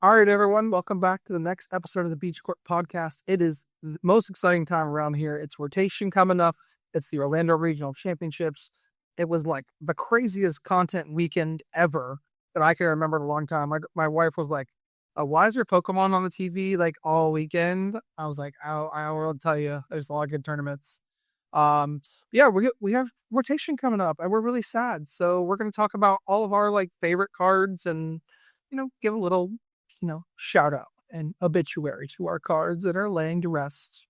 All right, everyone. Welcome back to the next episode of the Beach Court Podcast. It is the most exciting time around here. It's rotation coming up. It's the Orlando Regional Championships. It was like the craziest content weekend ever that I can remember in a long time. My wife was like, why is there Pokemon on the TV like all weekend? I was like, I will tell you, there's a lot of good tournaments. Yeah, we have rotation coming up and we're really sad. So we're going to talk about all of our like favorite cards and, give a little shout out and obituary to our cards that are laying to rest.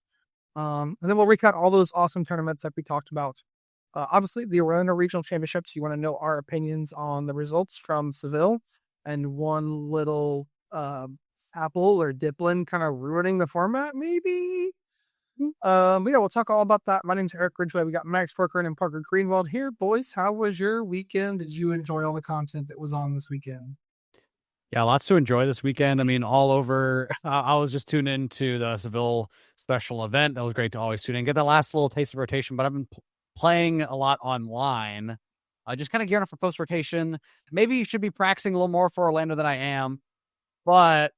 And then we'll recap all those awesome tournaments that we talked about. Obviously, the Orlando Regional Championships, you want to know our opinions on the results from Seville and one little apple or Diplin kind of ruining the format, maybe. But yeah, we'll talk all about that. My name's Eric Ridgway. We got Max Forker and Parker Greenwald here. Boys, how was your weekend? Did you enjoy all the content that was on this weekend? Yeah, lots to enjoy this weekend. I mean, all over. I was just tuning into the Seville special event. That was great to always tune in, get that last little taste of rotation. But I've been playing a lot online, just kind of gearing up for post rotation. Maybe you should be practicing a little more for Orlando than I am. But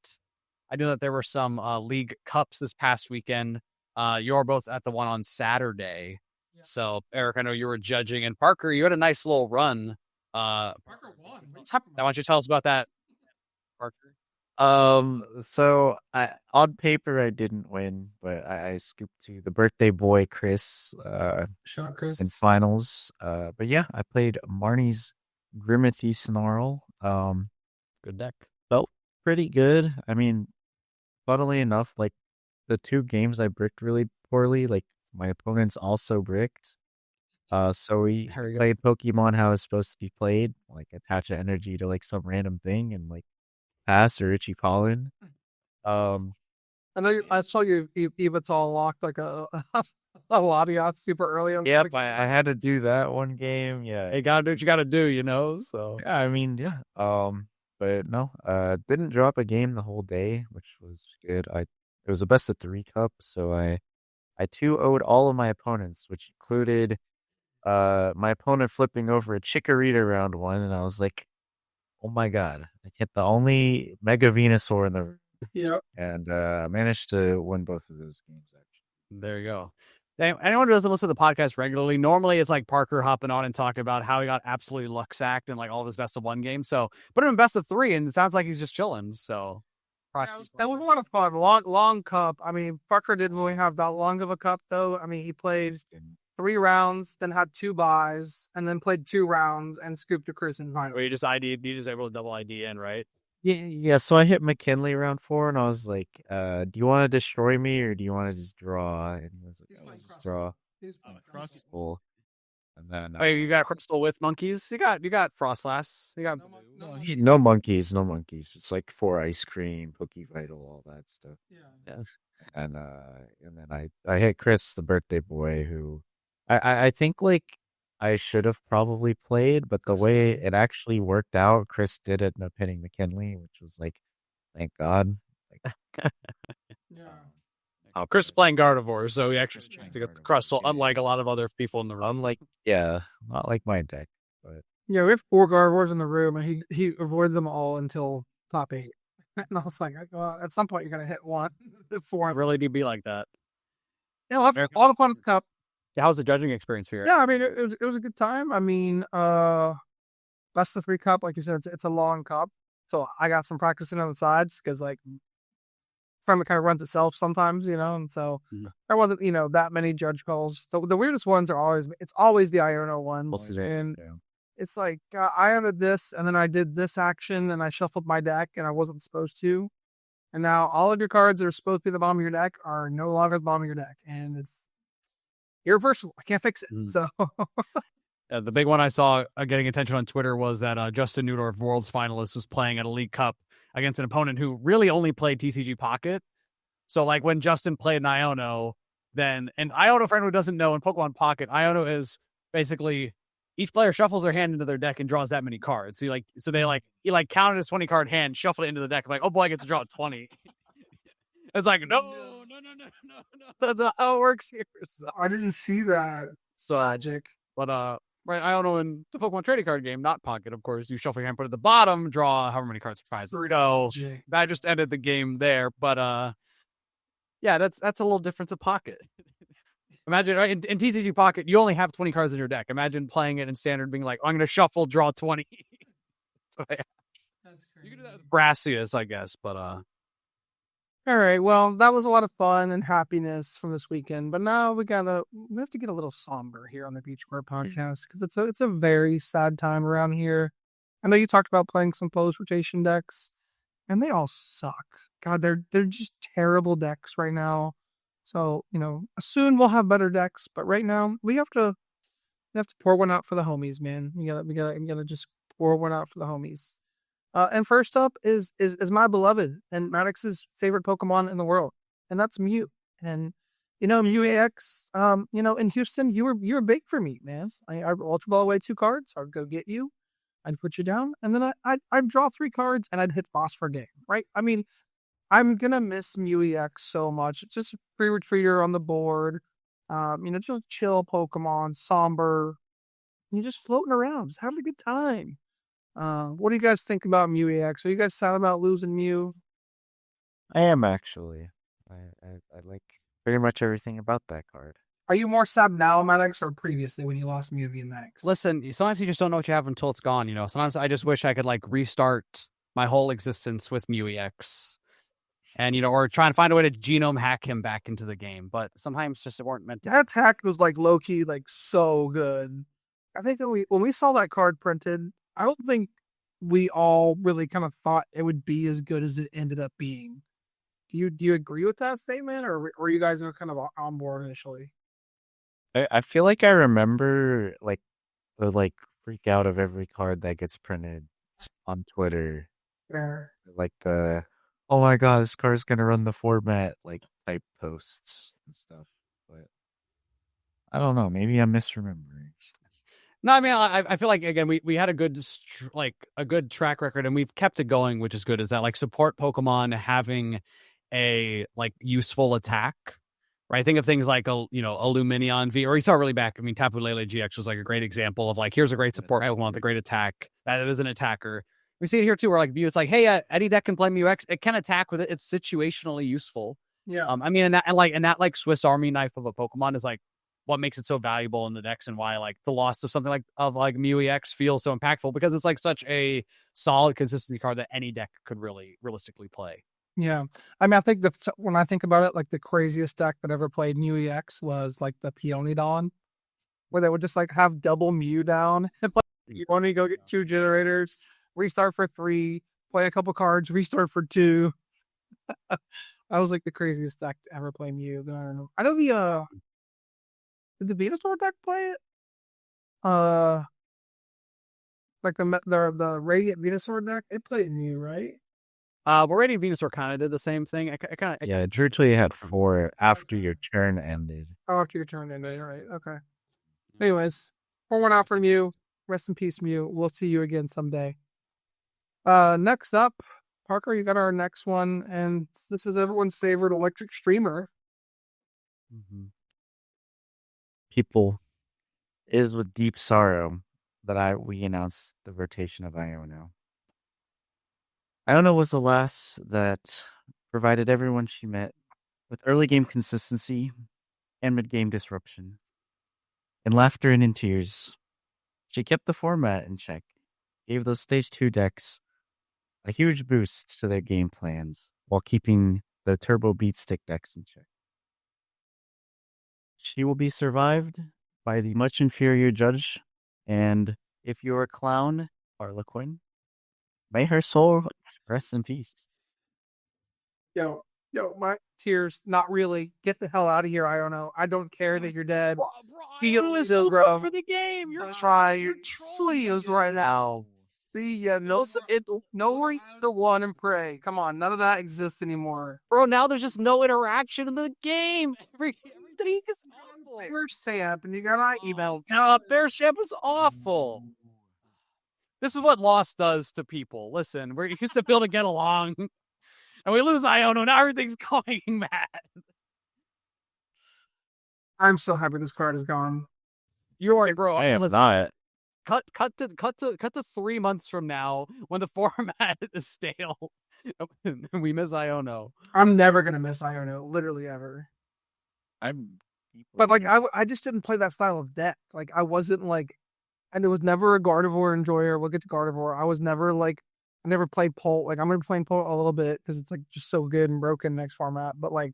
I knew that there were some league cups this past weekend. You're both at the one on Saturday. Yeah. So, Eric, I know you were judging. And Parker, you had a nice little run. Parker won. Why don't you tell us about that? Parker? So on paper I didn't win, but I scooped to the birthday boy Chris Shot Chris in finals. But yeah, I played Marnie's Grimithy Snarl. Good deck. Felt pretty good. I mean, funnily enough, like the two games I bricked really poorly, like my opponents also bricked. So we played Pokemon how it's supposed to be played, like attach an energy to like some random thing and like pass or itchy pollen. I know I saw you Evital locked like a Latias super early on. Yep, I had to do that one game. Yeah, you gotta do what you gotta do, So yeah, I mean, yeah. But no, didn't drop a game the whole day, which was good. It was a best of 3 cup, so I 2-0'd all of my opponents, which included my opponent flipping over a Chikorita round 1, and I was like, oh my god, I hit the only Mega Venusaur in the room. Yep. And managed to win both of those games, actually. There you go. Anyone who doesn't listen to the podcast regularly, normally it's like Parker hopping on and talking about how he got absolutely luck sacked in like all of his best of 1 game. So put him in best of 3, and it sounds like he's just chilling. So that was a lot of fun. Long cup. I mean, Parker didn't really have that long of a cup, though. I mean, he played 3 rounds, then had 2 buys, and then played 2 rounds and scooped to Chris in final. Where you just able to double ID in, right? Yeah. So I hit McKinley round 4, and I was like, "Do you want to destroy me, or do you want to just draw?" And he was like, "Just draw." He's playing Crystal. And then you got Crystal with monkeys. You got Frostlass. You got no monkeys. Just like 4 ice cream, Poke Vital, all that stuff. Yeah. And then I hit Chris, the birthday boy, who I think like I should have probably played, but the way it actually worked out, Chris did end up hitting McKinley, which was like, thank God. Yeah. Chris is playing Gardevoir, so he actually to get the Crustle, unlike a lot of other people in the room. Not like my deck, but yeah, we have 4 Gardevoirs in the room, and he avoided them all until top 8. And I was like, well, at some point you're gonna hit 1 before. Really do be like that. Yeah, all the fun at the cup. Yeah, how's the judging experience for you? Yeah, I mean, it was a good time. I mean, best of 3 cup, like you said, it's a long cup, so I got some practicing on the sides because like tournament kind of runs itself sometimes, and so there wasn't that many judge calls. The weirdest ones are always the Iono ones, and it's like I added this, and then I did this action, and I shuffled my deck, and I wasn't supposed to, and now all of your cards that are supposed to be the bottom of your deck are no longer the bottom of your deck, and it's irreversible. I can't fix it. So the big one I saw getting attention on Twitter was that Justin Newdorf, Worlds finalist, was playing at a League Cup against an opponent who really only played TCG Pocket. So like when Justin played an Iono, and Iono, for anyone who doesn't know, in Pokemon Pocket, Iono is basically each player shuffles their hand into their deck and draws that many cards. So he counted his 20 card hand, shuffled it into the deck. I'm like, oh boy, I get to draw 20. It's like, no. That's not how it works here. So I didn't see that. So Magic. But right? I don't know, in the Pokemon trading card game, not Pocket, of course, you shuffle your hand, put it at the bottom, draw however many cards for prize. So that just ended the game there. But yeah, that's a little difference of Pocket. Imagine in TCG Pocket, you only have 20 cards in your deck. Imagine playing it in Standard, being like, I'm going to shuffle, draw 20. So, yeah. That's crazy. You can do that with Brassius, I guess, but All right, well, that was a lot of fun and happiness from this weekend, but now we have to get a little somber here on the Beach Court podcast because it's a very sad time around here. I know you talked about playing some post rotation decks, and they all suck. God, they're just terrible decks right now. So soon we'll have better decks, but right now we have to pour one out for the homies, man. We gotta just pour one out for the homies. And first up is my beloved and Maddox's favorite Pokemon in the world, and that's Mew. And Mew AX. In Houston, you were big for me, man. I Ultra Ball away 2 cards. I'd go get you. I'd put you down, and then I'd draw 3 cards, and I'd hit boss for game. Right? I mean, I'm gonna miss Mew EX so much. It's just a free retreater on the board. Just a chill Pokemon, somber. You're just floating around, just having a good time. What do you guys think about Mew EX? Are you guys sad about losing Mew? I am actually. I like pretty much everything about that card. Are you more sad now, Maddox, or previously when you lost Mew VMAX? listen, sometimes you just don't know what you have until it's gone, Sometimes I just wish I could, restart my whole existence with Mew EX. And, or try and find a way to genome hack him back into the game. But sometimes just it weren't meant to. That attack was low-key, so good. I think that when we saw that card printed, I don't think we all really kind of thought it would be as good as it ended up being. Do you agree with that statement, or were you guys kind of on board initially? I feel like I remember the freak out of every card that gets printed on Twitter. Fair. The oh my god, this card's gonna run the format type posts and stuff. But I don't know, maybe I'm misremembering. No, I mean, I feel like, again, we had a good track record, and we've kept it going, which is good. Is that support Pokemon having a useful attack, right? Think of things like a Luminion V, or you saw really back. I mean, Tapu Lele GX was a great example of here's a great support Pokemon with a great attack that is an attacker. We see it here too, where Mew, it's hey, any deck can play Mew X. It can attack with it. It's situationally useful. Yeah. I mean, and that Swiss Army knife of a Pokemon is what makes it so valuable in the decks, and why the loss of something of Mew EX feels so impactful, because it's such a solid consistency card that any deck could really realistically play. Yeah, I mean, I think when I think about it, the craziest deck that ever played Mew EX was the Peonidon, where they would just have double Mew down and play. You want to go get 2 generators, restart for 3, play a couple cards, restart for 2. That was the craziest deck to ever play Mew. I don't know. I know did the Venusaur deck play it? The Radiant Venusaur deck, it played Mew, right? But Radiant Venusaur kind of did the same thing. Yeah, it literally had 4 after your turn ended. Oh, after your turn ended, right? Okay. Anyways, pour one out for Mew. Rest in peace, Mew. We'll see you again someday. Next up, Parker, you got our next one, and this is everyone's favorite electric streamer. Mm-hmm. People, it is with deep sorrow that we announced the rotation of Iono. Iono was the last that provided everyone she met with early game consistency and mid game disruption. In laughter and in tears, she kept the format in check, gave those stage 2 decks a huge boost to their game plans while keeping the turbo beat stick decks in check. She will be survived by the much inferior judge, and if you're a clown, Harlequin, may her soul rest in peace. Yo, my tears, not really. Get the hell out of here, Iono. I don't care that you're dead. See you, bro. For the game. You're trying your sleeves right now. See ya. No worry, the one and pray. Come on, none of that exists anymore. Bro, now there's just no interaction in the game. Everything is awful. Bear stamp, and you got email. Bear stamp is awful. This is what loss does to people. Listen, we're used to be able to get along, and we lose Iono. Now everything's going bad. I'm so happy this card is gone. You already grow up. I am Listen, not. cut to 3 months from now when the format is stale. We miss Iono. I'm never gonna miss Iono, literally ever. I'm. But like I just didn't play that style of deck. Like I wasn't like, and there was never a Gardevoir enjoyer. We'll get to Gardevoir. I was never like, I never played Polt. Like I'm gonna be playing Polt a little bit because it's like just so good and broken next format. But like,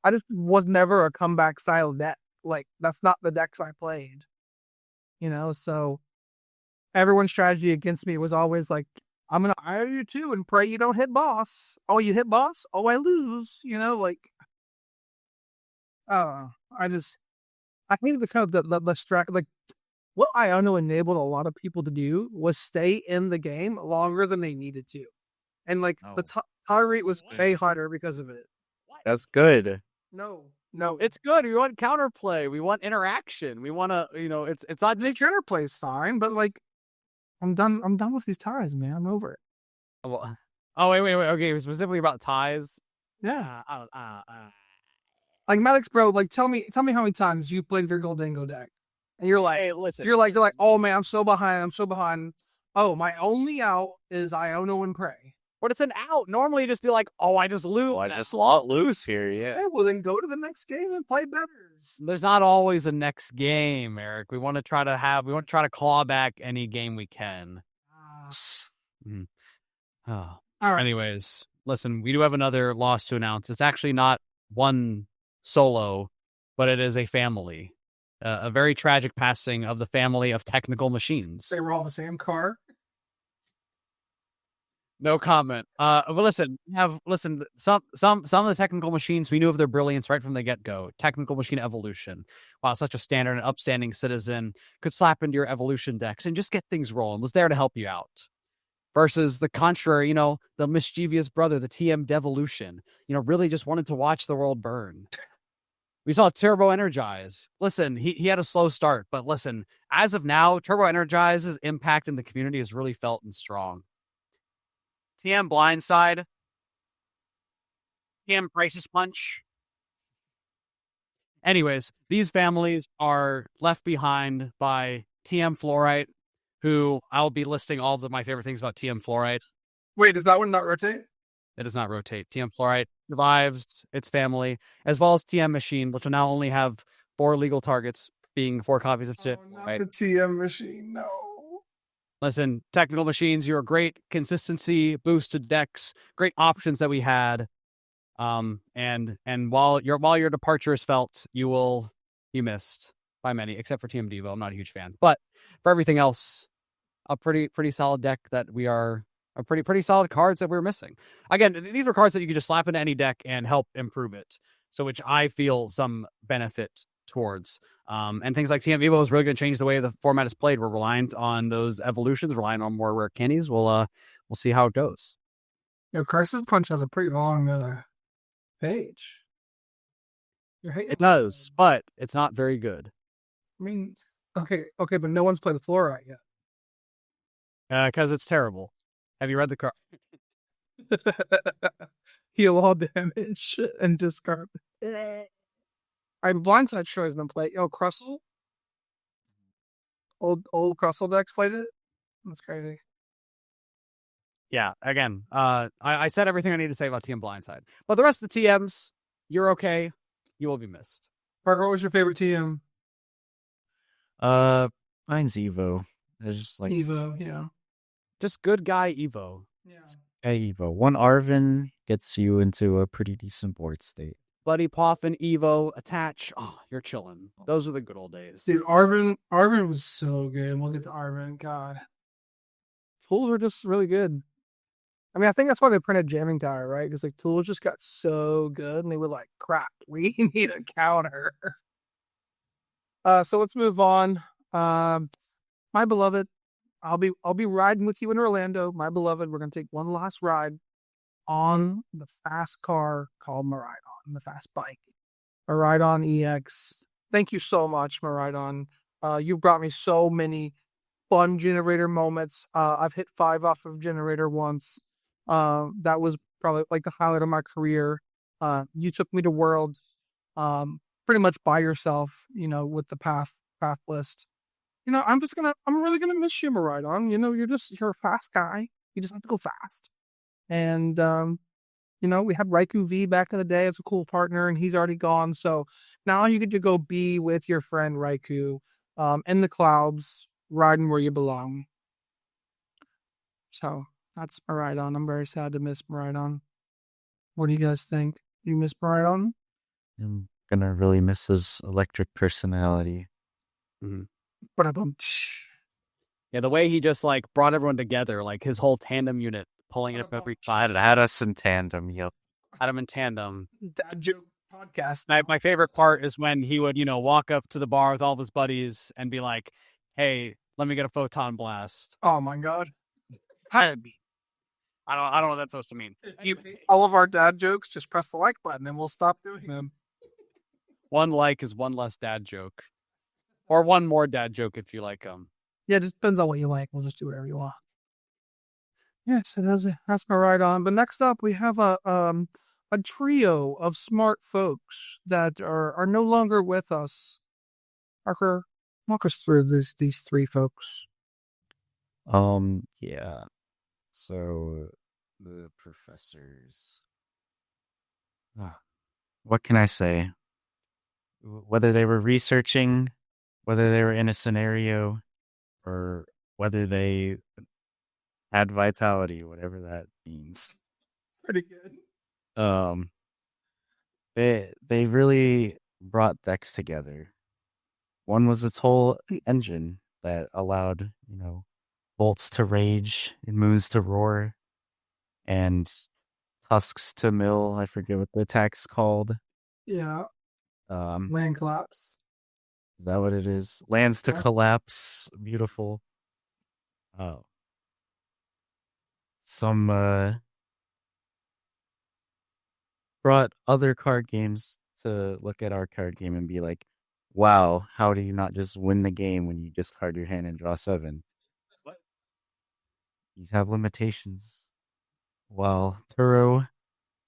I just was never a comeback style deck. Like that's not the decks I played. So everyone's strategy against me was always like, I'm gonna IO you too and pray you don't hit boss. Oh, you hit boss? Oh, I lose. Like, I think the kind of the strat, like what Iono enabled a lot of people to do was stay in the game longer than they needed to, and like the tie rate was way harder because of it. That's good. No, It's good. We want counterplay. We want interaction. We want to, it's not the just counterplay is fine, but like, I'm done with these ties, man. I'm over it. Oh, wait. Okay, specifically about ties. Yeah. Like Maddox, bro. Like, tell me how many times you played your Goldango deck, and you're like, hey, listen. You're like, oh man, I'm so behind. Oh, my only out is Iono and Prey. But it's an out. Normally, you just be like, oh, I just lose. I just lose here. Yeah. Well, then go to the next game and play better. There's not always a next game, Eric. We want to try to claw back any game we can. Mm-hmm. Oh. All right. Anyways, listen, we do have another loss to announce. It's actually not one solo, but it is a family. A very tragic passing of the family of technical machines. They were all the same car. No comment. But listen, some of the technical machines, we knew of their brilliance right from the get-go. Technical machine evolution. Wow, such a standard and upstanding citizen could slap into your evolution decks and just get things rolling. Was there to help you out. Versus the contrary, the mischievous brother, the TM Devolution, really just wanted to watch the world burn. We saw Turbo Energize. Listen, he had a slow start, but listen, as of now, Turbo Energize's impact in the community is really felt and strong. TM Blindside, TM Crisis Punch. Anyways, these families are left behind by TM Fluorite, who I'll be listing all of my favorite things about TM Fluorite. Wait, does that one not rotate? It does not rotate. TM Fluorite survives its family, as well as TM Machine, which will now only have 4 legal targets, being 4 copies of TM Fluorite. The TM Machine, no. Listen, technical machines, you're a great consistency, boosted decks, great options that we had. And while your departure is felt, you missed by many, except for TM Devo. I'm not a huge fan, but for everything else, a pretty solid deck that we are a pretty solid cards that we're missing. Again, these are cards that you can just slap into any deck and help improve it. So which I feel some benefit towards. And things like TM Evo is really going to change the way the format is played. We're reliant on those evolutions, relying on more rare candies. We'll see how it goes. Crisis Punch has a pretty long page. It does, but it's not very good. I mean, okay, but no one's played the Fluorite yet. Because it's terrible. Have you read the card? Heal all damage and discard. I'm Blindside sure has been played. Crustle? Old Crustle decks played it? That's crazy. Yeah, again, I said everything I need to say about TM Blindside. But the rest of the TMs, you're okay. You will be missed. Parker, what was your favorite TM? Mine's Evo. It's just like Evo, yeah. Just good guy Evo. Yeah. Hey, Evo. One Arvin gets you into a pretty decent board state. Buddy Poffin, Evo, attach. Oh, you're chilling. Those are the good old days. Dude, Arvin was so good. We'll get to Arvin. God. Tools were just really good. I mean, I think that's why they printed Jamming Tower, right? Because like tools just got so good, and they were like, "Crap, we need a counter." So let's move on. My beloved, I'll be riding with you in Orlando, my beloved. We're gonna take one last ride on the fast car called Maridon, the fast bike. Maridon EX. Thank you so much, Maridon. You brought me so many fun generator moments. I've hit 5 off of generator once. That was probably like the highlight of my career. You took me to Worlds, pretty much by yourself, with the path list. I'm really gonna miss you, Maridon. You're a fast guy. You just have to go fast. And, we had Raikou V back in the day as a cool partner, and he's already gone. So now you get to go be with your friend Raikou, in the clouds, riding where you belong. So that's Maridon. I'm very sad to miss Maridon. What do you guys think? You miss Maridon? I'm gonna really miss his electric personality. Ba-da-bum. Yeah, the way he just like brought everyone together, like his whole tandem unit pulling it up every Had us in tandem. Yep. had him in tandem. Dad joke podcast. My favorite part is when he would, walk up to the bar with all of his buddies and be like, "Hey, let me get a photon blast." Oh my god. I don't know what that's supposed to mean. All of our dad jokes, just press the like button and we'll stop doing them. One like is one less dad joke, or one more dad joke if you like them. Yeah, it just depends on what you like. We'll just do whatever you want. Yes, that's my ride on. But next up, we have a trio of smart folks that are no longer with us. Parker, walk us through these three folks. Yeah. So the professors. What can I say? Whether they were researching, whether they were in a scenario, or whether they had vitality, whatever that means. Pretty good. They really brought decks together. One was its whole engine that allowed, bolts to rage and moons to roar, and tusks to mill. I forget what the attack's called. Yeah. Is Land collapse. that what it is? Lands to collapse. Beautiful. Oh. Some brought other card games to look at our card game and be like, wow, how do you not just win the game when you discard your hand and draw 7? What? These have limitations. While Turo,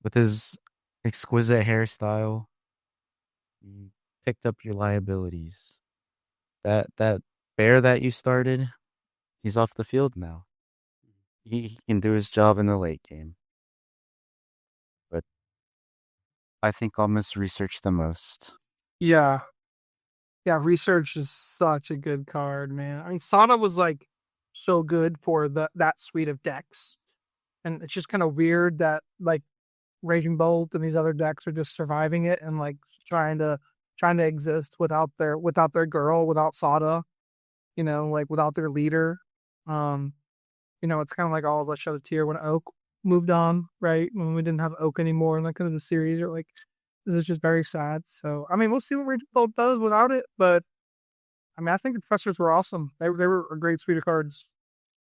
with his exquisite hairstyle, he picked up your liabilities. That bear that you started, he's off the field now. He can do his job in the late game. But I think I'll miss research the most. Yeah. Yeah, research is such a good card, man. I mean, Sada was like so good for that suite of decks. And it's just kind of weird that like Raging Bolt and these other decks are just surviving it and like trying to exist without their girl, without Sada, like without their leader. It's kind of like all of us shed a tear when Oak moved on, right? When we didn't have Oak anymore in like kind of the series, or like this is just very sad. So I mean, we'll see what Raging Bolt does without it, but I mean, I think the professors were awesome. They were a great suite of cards.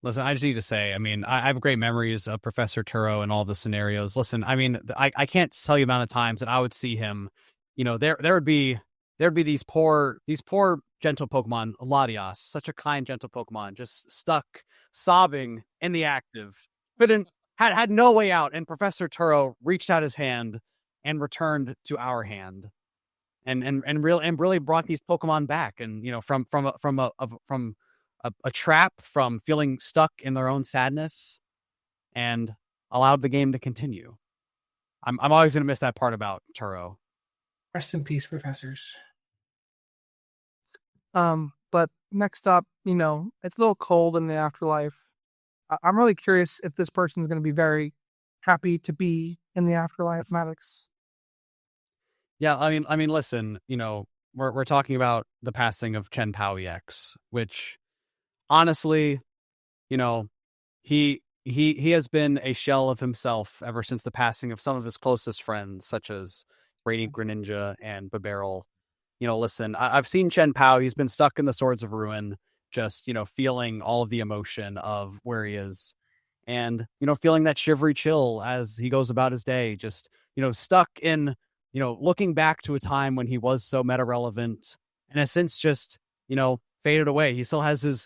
Listen, I just need to say, I mean, I have great memories of Professor Turo and all the scenarios. Listen, I mean, I can't tell you the amount of times that I would see him. There would be these poor gentle Pokemon, Latias, such a kind gentle Pokemon, just stuck sobbing in the active, had no way out, and Professor Turo reached out his hand and returned to our hand, and really brought these Pokemon back, and from a trap, from feeling stuck in their own sadness, and allowed the game to continue. I'm always going to miss that part about Turo. Rest in peace, professors. But next up, it's a little cold in the afterlife. I'm really curious if this person is going to be very happy to be in the afterlife, Maddox. Yeah, I mean, listen, we're talking about the passing of Chen Pao EX, which honestly, he has been a shell of himself ever since the passing of some of his closest friends, such as Radiant Greninja and Babarrel. Listen, I've seen Chen Pao. He's been stuck in the Swords of Ruin, just, feeling all of the emotion of where he is. And, feeling that shivery chill as he goes about his day, just, stuck in, looking back to a time when he was so meta relevant and has since just, faded away. He still has an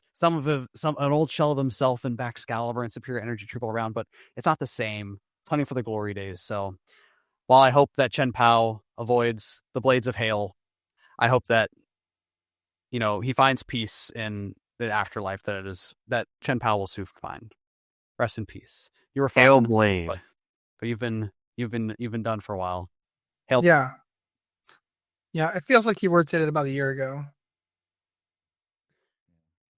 old shell of himself in Baxcalibur and Superior Energy Triple around, but it's not the same. It's hunting for the glory days. So while I hope that Chen Pao avoids the Blades of Hail, I hope that, he finds peace in the afterlife that Chen Pao will soon find. Rest in peace. You were Hail fun, Blade. but you've been done for a while. Hail. Yeah. Yeah, it feels like he rotated about a year ago.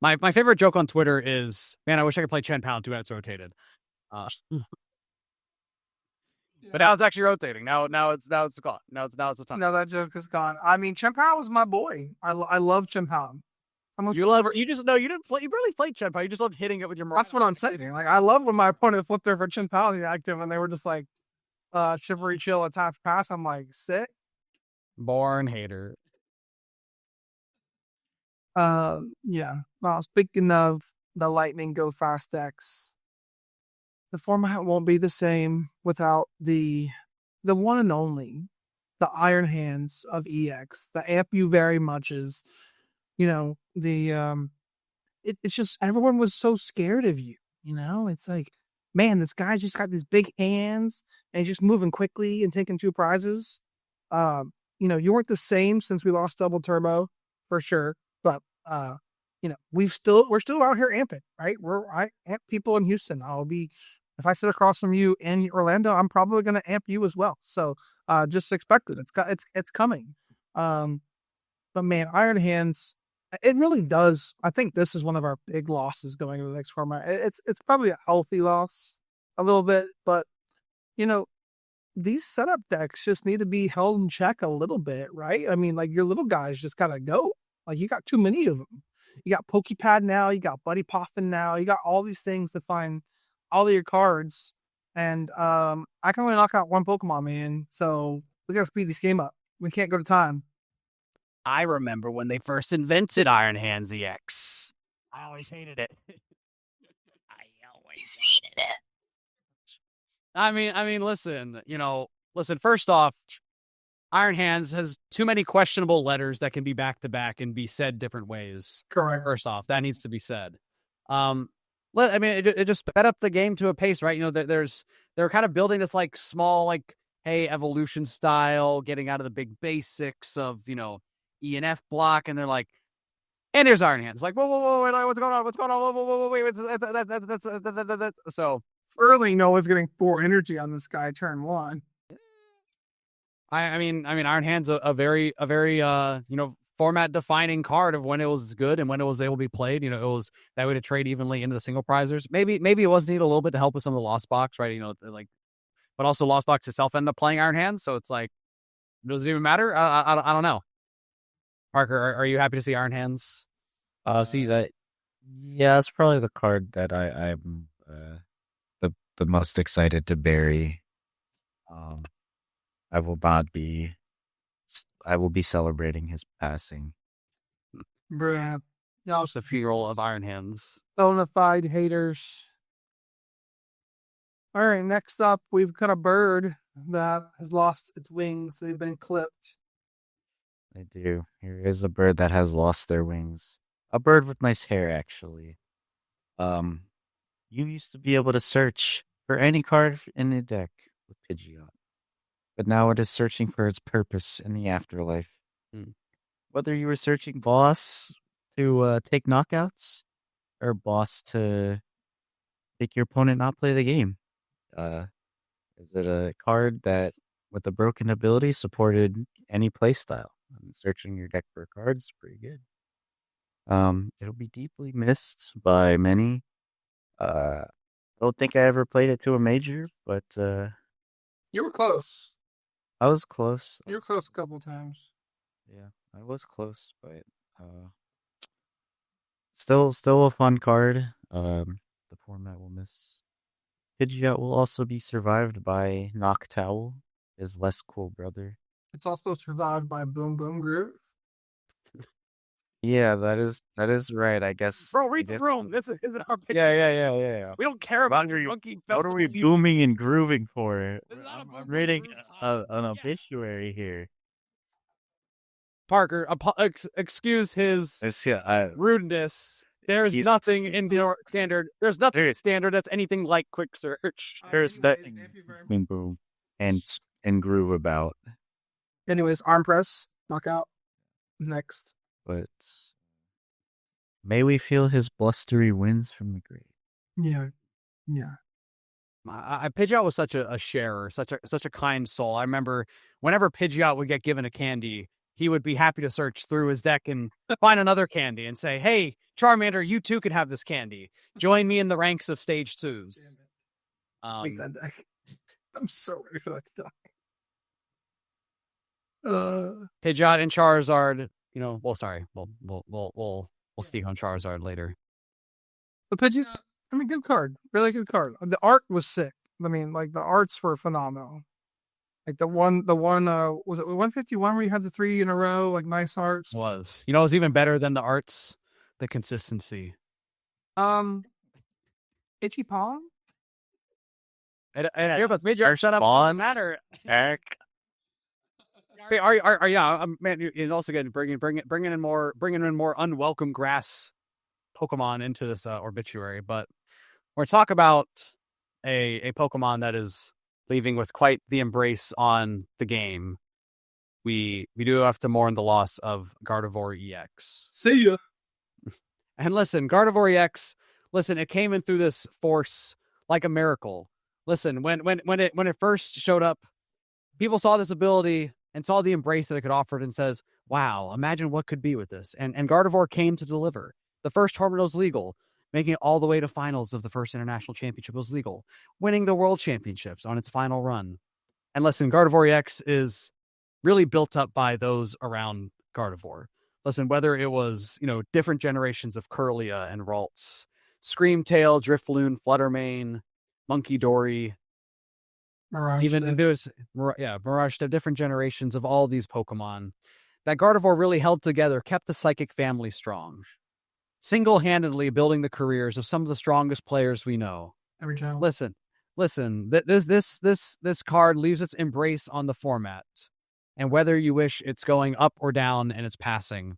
My favorite joke on Twitter is, man, I wish I could play Chen Pao 2 minutes rotated. But now it's actually rotating. Now it's gone. Now it's a ton. No, that joke is gone. I mean, Chen Pao was my boy. I love Chen Pao. You didn't play. You barely played Chen Pao. You just loved hitting it with your. That's what I'm saying. Like, I love when my opponent flipped there for Chen Pao active, and they were just like, chivalry chill attack pass. I'm like, sick. Born hater. Yeah. Well, speaking of the Lightning Go Fast decks, the format won't be the same without the one and only, the Iron Hands of EX. The amp you very much is, it's just everyone was so scared of you. It's like, man, this guy's just got these big hands and he's just moving quickly and taking 2 prizes. You weren't the same since we lost Double Turbo for sure, but we're still out here amping, right? I amp people in Houston. If I sit across from you in Orlando, I'm probably going to amp you as well. So just expect it. It's coming. But man, Iron Hands, it really does. I think this is one of our big losses going into the next format. It's probably a healthy loss a little bit, but these setup decks just need to be held in check a little bit, right? I mean, like, your little guys just gotta go. Like, you got too many of them. You got Pokepad now, you got Buddy Poffin now, you got all these things to find all of your cards. And I can only knock out one Pokemon, man. So we gotta speed this game up. We can't go to time. I remember when they first invented Iron Hands EX. I always hated it. I mean, listen, first off, Iron Hands has too many questionable letters that can be back to back and be said different ways. Correct. First off, that needs to be said. It just sped up the game to a pace, right? They're kind of building this like small, like, hey, evolution style, getting out of the big basics of, E and F block, and they're like, and here's Iron Hands. Like, whoa, wait, what's going on? Whoa, wait, that's so. Early Noah's getting 4 energy on this guy turn 1. I mean, Iron Hand's a very format defining card of when it was good and when it was able to be played. It was that way to trade evenly into the single prizers. Maybe it was needed a little bit to help with some of the Lost Box, right? But also Lost Box itself ended up playing Iron Hands, so it's like, does it even matter? I don't know. Parker, are you happy to see Iron Hands? See that? Yeah, it's probably the card that I'm the most excited to bury. I will be celebrating his passing. Bruh. No, it's the funeral of Iron Hands. Bonafide haters. All right, next up, we've got a bird that has lost its wings. They've been clipped. I do. Here is a bird that has lost their wings. A bird with nice hair, actually. You used to be able to search for any card in the deck with Pidgeot, but now it is searching for its purpose in the afterlife. Whether you were searching boss to take knockouts, or boss to make your opponent not play the game. Is it a card that, with a broken ability, supported any playstyle? Searching your deck for cards, pretty good. It'll be deeply missed by many. I don't think I ever played it to a major, but You were close. I was close. You were close a couple times. Yeah, I was close, but still a fun card. The format will miss. Pidgeot will also be survived by Noctowl, his less cool brother. It's also survived by Boom Boom Groove. Yeah, that is right, I guess. Bro, read the room. This isn't our picture. Yeah. We don't care about your monkey. What are we booming and grooving for? I'm reading an obituary here. Parker, excuse his rudeness. There's nothing in your standard. There's nothing standard that's anything like quick search. There's that boom and groove about. Anyways, arm press, knockout. Next. But May we feel his blustery winds from the grave. Yeah. Pidgeot was such a sharer, such a kind soul. I remember whenever Pidgeot would get given a candy, he would be happy to search through his deck and find another candy and say, "Hey, Charmander, you too can have this candy. Join me in the ranks of stage 2s." Make that deck. I'm so ready for that deck. Pidgeot and Charizard. Sorry. We'll speak on Charizard later. But Pidgeot, good card. Really good card. The art was sick. The arts were phenomenal. Like the one, was it 151 where you had the 3 in a row, like nice arts? It was. It was even better than the arts, the consistency. Itchy Palm? And Pidgeot, shut up. Doesn't matter. Eric. Man, and also again bringing in more unwelcome grass Pokemon into this obituary, but we're talking about a Pokemon that is leaving with quite the embrace on the game. We do have to mourn the loss of Gardevoir EX. See ya. And listen, Gardevoir EX, it came in through this force like a miracle. Listen, when it first showed up, people saw this ability and saw the embrace that it could offer and says, wow, imagine what could be with this. And Gardevoir came to deliver. The first tournament was legal, making it all the way to finals of the first international championship was legal, winning the world championships on its final run. And listen, Gardevoir EX is really built up by those around Gardevoir. Listen, whether it was, different generations of Kirlia and Ralts, Screamtail, Drifloon, Fluttermane, Monkey Dory, Mirage. Even there's Mirage, the different generations of all these Pokemon that Gardevoir really held together, kept the psychic family strong, single-handedly building the careers of some of the strongest players we know. Every time. Listen. This card leaves its embrace on the format, and whether you wish it's going up or down and it's passing,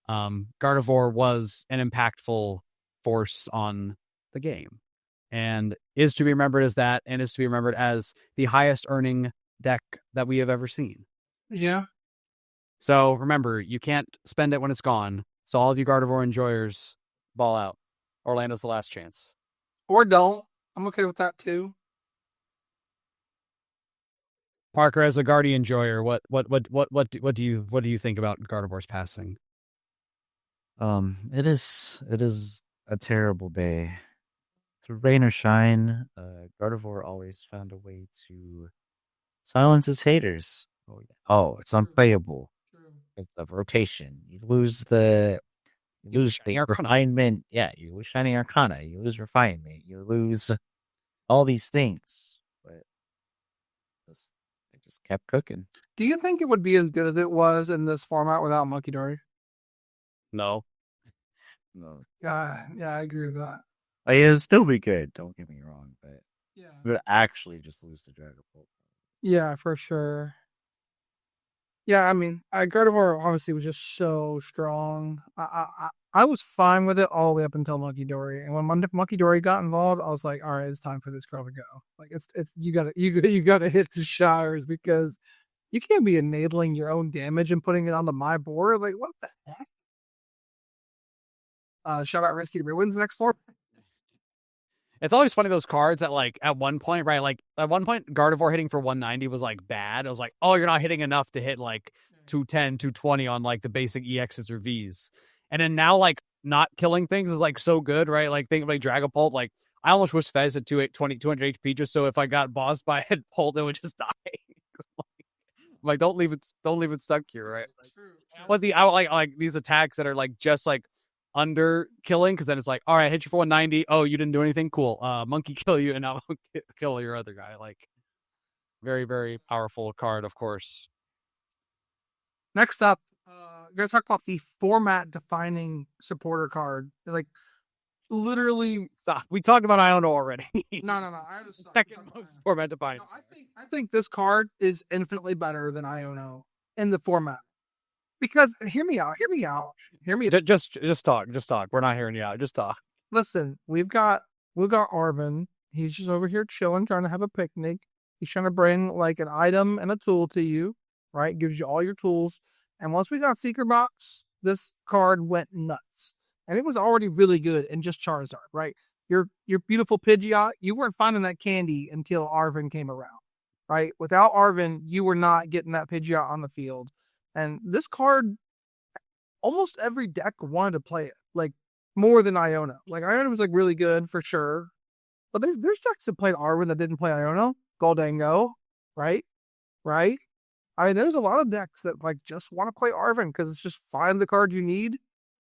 Gardevoir was an impactful force on the game. And is to be remembered as that, and is to be remembered as the highest earning deck that we have ever seen. Yeah. So remember, you can't spend it when it's gone. So all of you Gardevoir enjoyers, ball out. Orlando's the last chance. Or don't. I'm okay with that too. Parker, as a Guardian enjoyer, what do you think about Gardevoir's passing? It is a terrible day. Through rain or shine, Gardevoir always found a way to silence his haters. It's unplayable. It's the rotation. You lose the refinement. Yeah, you lose Shiny Arcana. You lose refinement. You lose all these things. But it just kept cooking. Do you think it would be as good as it was in this format without Monkey Dory? No. Yeah, I agree with that. It would still be good, don't get me wrong, but Yeah. we would actually just lose the Dragon Ball. Yeah, for sure. Yeah, Gardevoir obviously was just so strong. I was fine with it all the way up until Monkey Dory, and when Monkey Dory got involved, I was like, all right, it's time for this girl to go. Like, it's you gotta hit the showers because you can't be enabling your own damage and putting it onto my board. Like, what the heck? Shout out Risky Ruins next floor. It's always funny, those cards that, like, at one point, right? Like, at one point, Gardevoir hitting for 190 was, like, bad. It was like, oh, you're not hitting enough to hit, like, 210, 220 on, like, the basic EXs or Vs. And then now, like, not killing things is, like, so good, right? Like, think of, like, Dragapult. Like, I almost wish Fez had 200 HP just so if I got bossed by a Pult, it would just die. Like, don't leave it stuck here, right? That's true. But I like these attacks that are, like, just, like, under killing, because then it's like, all right, hit you for 190. Oh, you didn't do anything? Cool. Monkey kill you, and I'll kill your other guy. Like, very, very powerful card, of course. Next up, we're gonna talk about the format-defining supporter card. Like, literally. Stop. We talked about Iono already. No. I just Second most format defining. No, I think this card is infinitely better than Iono in the format. Because hear me out. Just talk. We're not hearing you out. Just talk. Listen, we've got Arvin. He's just over here chilling, trying to have a picnic. He's trying to bring like an item and a tool to you, right? Gives you all your tools. And once we got Secret Box, this card went nuts. and it was already really good in just Charizard, right? Your beautiful Pidgeot, you weren't finding that candy until Arvin came around, right? Without Arvin, you were not getting that Pidgeot on the field. And this card, almost every deck wanted to play it, like more than Iona. Like Iona was like really good for sure, but there's decks that played Arvin that didn't play Iona, Goldango, right? Right? I mean, there's a lot of decks that like just want to play Arvin because it's just find the card you need,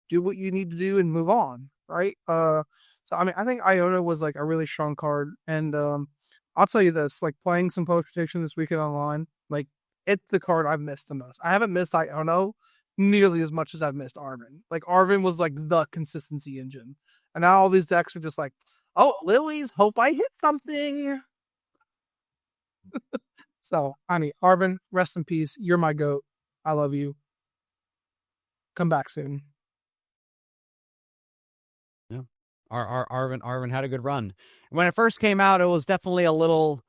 do what you need to do, and move on, right? So I mean, I think Iona was like a really strong card, and I'll tell you this: like playing some post rotation this weekend online, like it's the card I've missed the most. I haven't missed Iona nearly as much as I've missed Arvin. Like Arvin was like the consistency engine, and now all these decks are just like, oh, Lilies, hope I hit something. So, I mean, Arvin, rest in peace. You're my goat. I love you. Come back soon. Yeah. Arvin had a good run. When it first came out, it was definitely a little...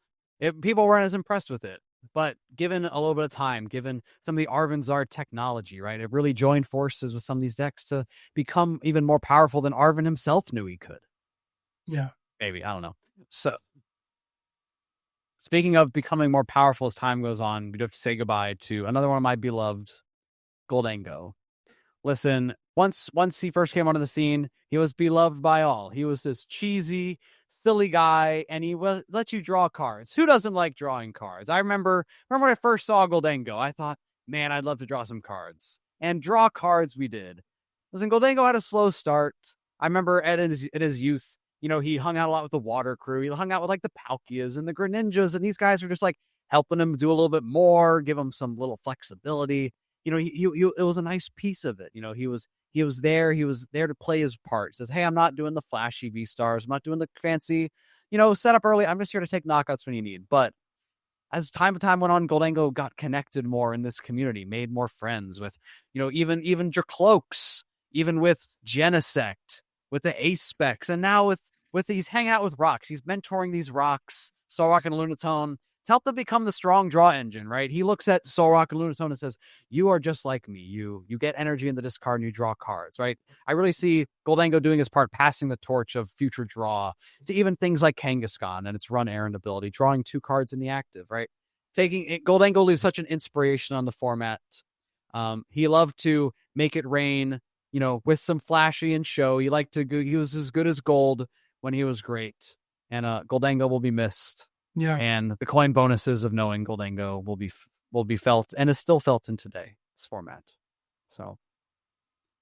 people weren't as impressed with it. But given a little bit of time, given some of the Arvinzard technology, right, it really joined forces with some of these decks to become even more powerful than Arvin himself knew he could. Yeah. Maybe. I don't know. So... Speaking of becoming more powerful as time goes on, we do have to say goodbye to another one of my beloved, Goldango. Listen, once he first came onto the scene, he was beloved by all. He was this cheesy, silly guy, and he will let you draw cards. Who doesn't like drawing cards? I remember when I first saw Goldango, I thought, man, I'd love to draw some cards. And draw cards we did. Listen, Goldango had a slow start. I remember in his youth, he hung out a lot with the water crew. He hung out with like the Palkias and the Greninjas, and these guys were just like helping him do a little bit more, give him some little flexibility. It was a nice piece of it. He was there to play his part. He says, hey, I'm not doing the flashy V-stars. I'm not doing the fancy, setup early. I'm just here to take knockouts when you need. But as time went on, Goldango got connected more in this community, made more friends with, even Dracloaks, even with Genesect, with the Ace Specs, and now with these hang out with rocks. He's mentoring these rocks, Solrock and Lunatone. It's helped them become the strong draw engine, right? He looks at Solrock and Lunatone and says, you are just like me. You get energy in the discard and you draw cards, right? I really see Goldango doing his part, passing the torch of future draw to even things like Kangaskhan and its run errand ability, drawing 2 cards in the active, right? Goldango leaves such an inspiration on the format. He loved to make it rain, with some flashy and show. He was as good as gold when he was great. And Goldango will be missed. Yeah. And the coin bonuses of knowing Goldango will be felt and is still felt in today's format. So,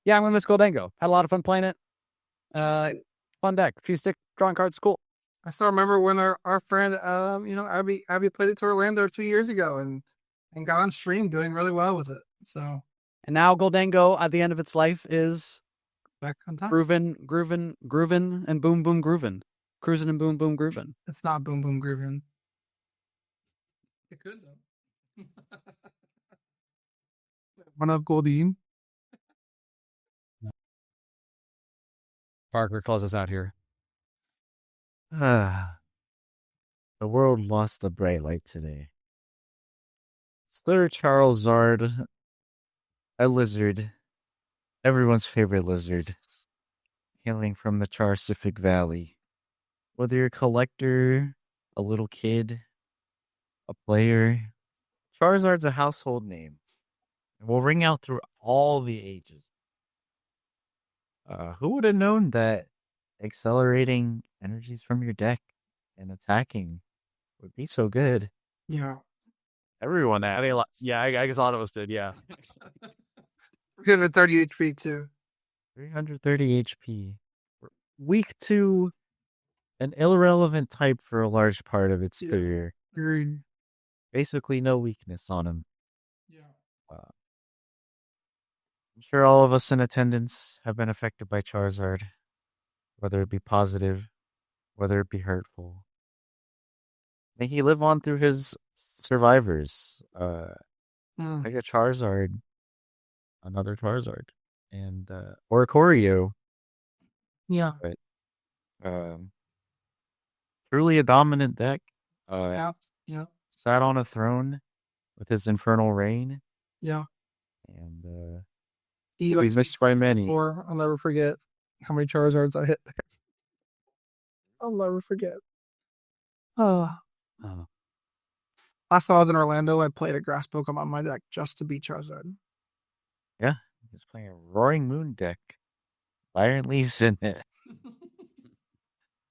yeah, I'm going to miss Goldango. Had a lot of fun playing it. Fun deck. Cheese stick, drawing cards, cool. I still remember when our friend, Abby played it to Orlando 2 years ago and got on stream doing really well with it. So... And now Goldango, at the end of its life, is back on top. Groovin', and boom, boom, groovin'. Cruising and boom, boom, groovin'. It's not boom, boom, groovin'. It could, though. One of Goldine. Parker, close us out here. The world lost a bright light today. Sir Charizard, a lizard, everyone's favorite lizard, hailing from the Charcific Valley. Whether you're a collector, a little kid, a player, Charizard's a household name. It will ring out through all the ages. Who would have known that accelerating energies from your deck and attacking would be so good? Yeah. Everyone, I guess a lot of us did, yeah. 330 HP too. 330 HP. Weak to an irrelevant type for a large part of its career. Agreed. Basically no weakness on him. Yeah. I'm sure all of us in attendance have been affected by Charizard, whether it be positive, whether it be hurtful. May he live on through his survivors. Like a Charizard, another Charizard, and or a Choreo. Yeah. But truly a dominant deck. Yeah. Sat on a throne with his Infernal Rain. Yeah. And He was missed by many. I'll never forget. how many Charizards I hit there. I'll never forget. Oh. Last time I was in Orlando, I played a grass Pokemon on my deck just to beat Charizard. Yeah, he was playing a Roaring Moon deck. Iron Leaves in it.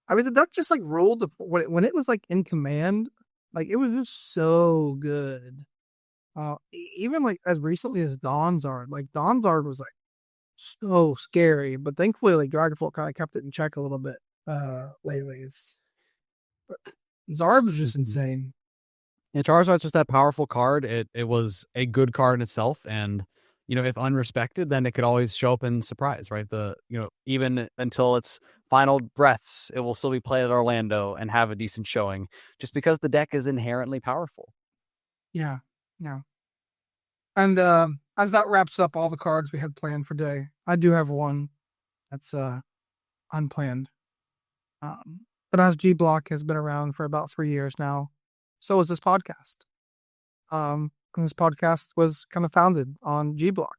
I mean, the deck just like rolled when it was like in command. Like it was just so good. Even like as recently as Donzard. Like Donzard was like so scary, but thankfully like Dragonflow kind of kept it in check a little bit lately. But Zard was just insane. Yeah, Charizard's just that powerful card. It was a good card in itself, and if unrespected, then it could always show up and surprise, right? Even until its final breaths, it will still be played at Orlando and have a decent showing, just because the deck is inherently powerful. Yeah. And as that wraps up all the cards we had planned for today, I do have one that's unplanned. But as G Block has been around for about 3 years now, so is this podcast. And this podcast was kind of founded on G Block.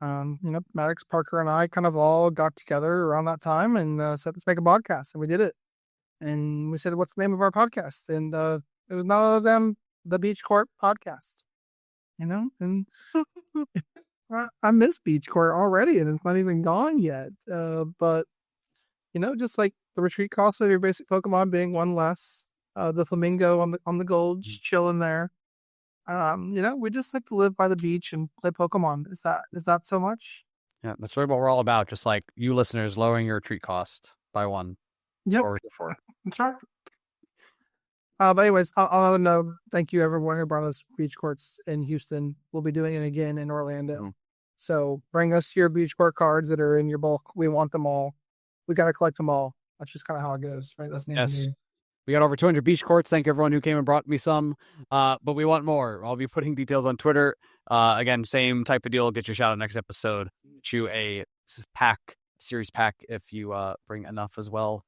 Maddox, Parker, and I kind of all got together around that time and said, let's make a podcast. And we did it. And we said, what's the name of our podcast? And it was none other than the Beach Court Podcast. And I miss Beach Court already, and it's not even gone yet. But, just like the retreat cost of your basic Pokemon being one less, the flamingo on the gold, just chilling there. We just like to live by the beach and play Pokemon. Is that so much? Yeah, that's really what we're all about. Just like you listeners lowering your retreat cost by one. Yep. That's right. But anyways, I'll know. Thank you everyone who brought us beach courts in Houston. We'll be doing it again in Orlando. Mm-hmm. So bring us your beach court cards that are in your bulk. We want them all. We got to collect them all. That's just kind of how it goes, right? That's the name of the game. We got over 200 beach courts. Thank you everyone who came and brought me some. But we want more. I'll be putting details on Twitter. Again, same type of deal. Get your shout out next episode. Get you a series pack if you bring enough as well.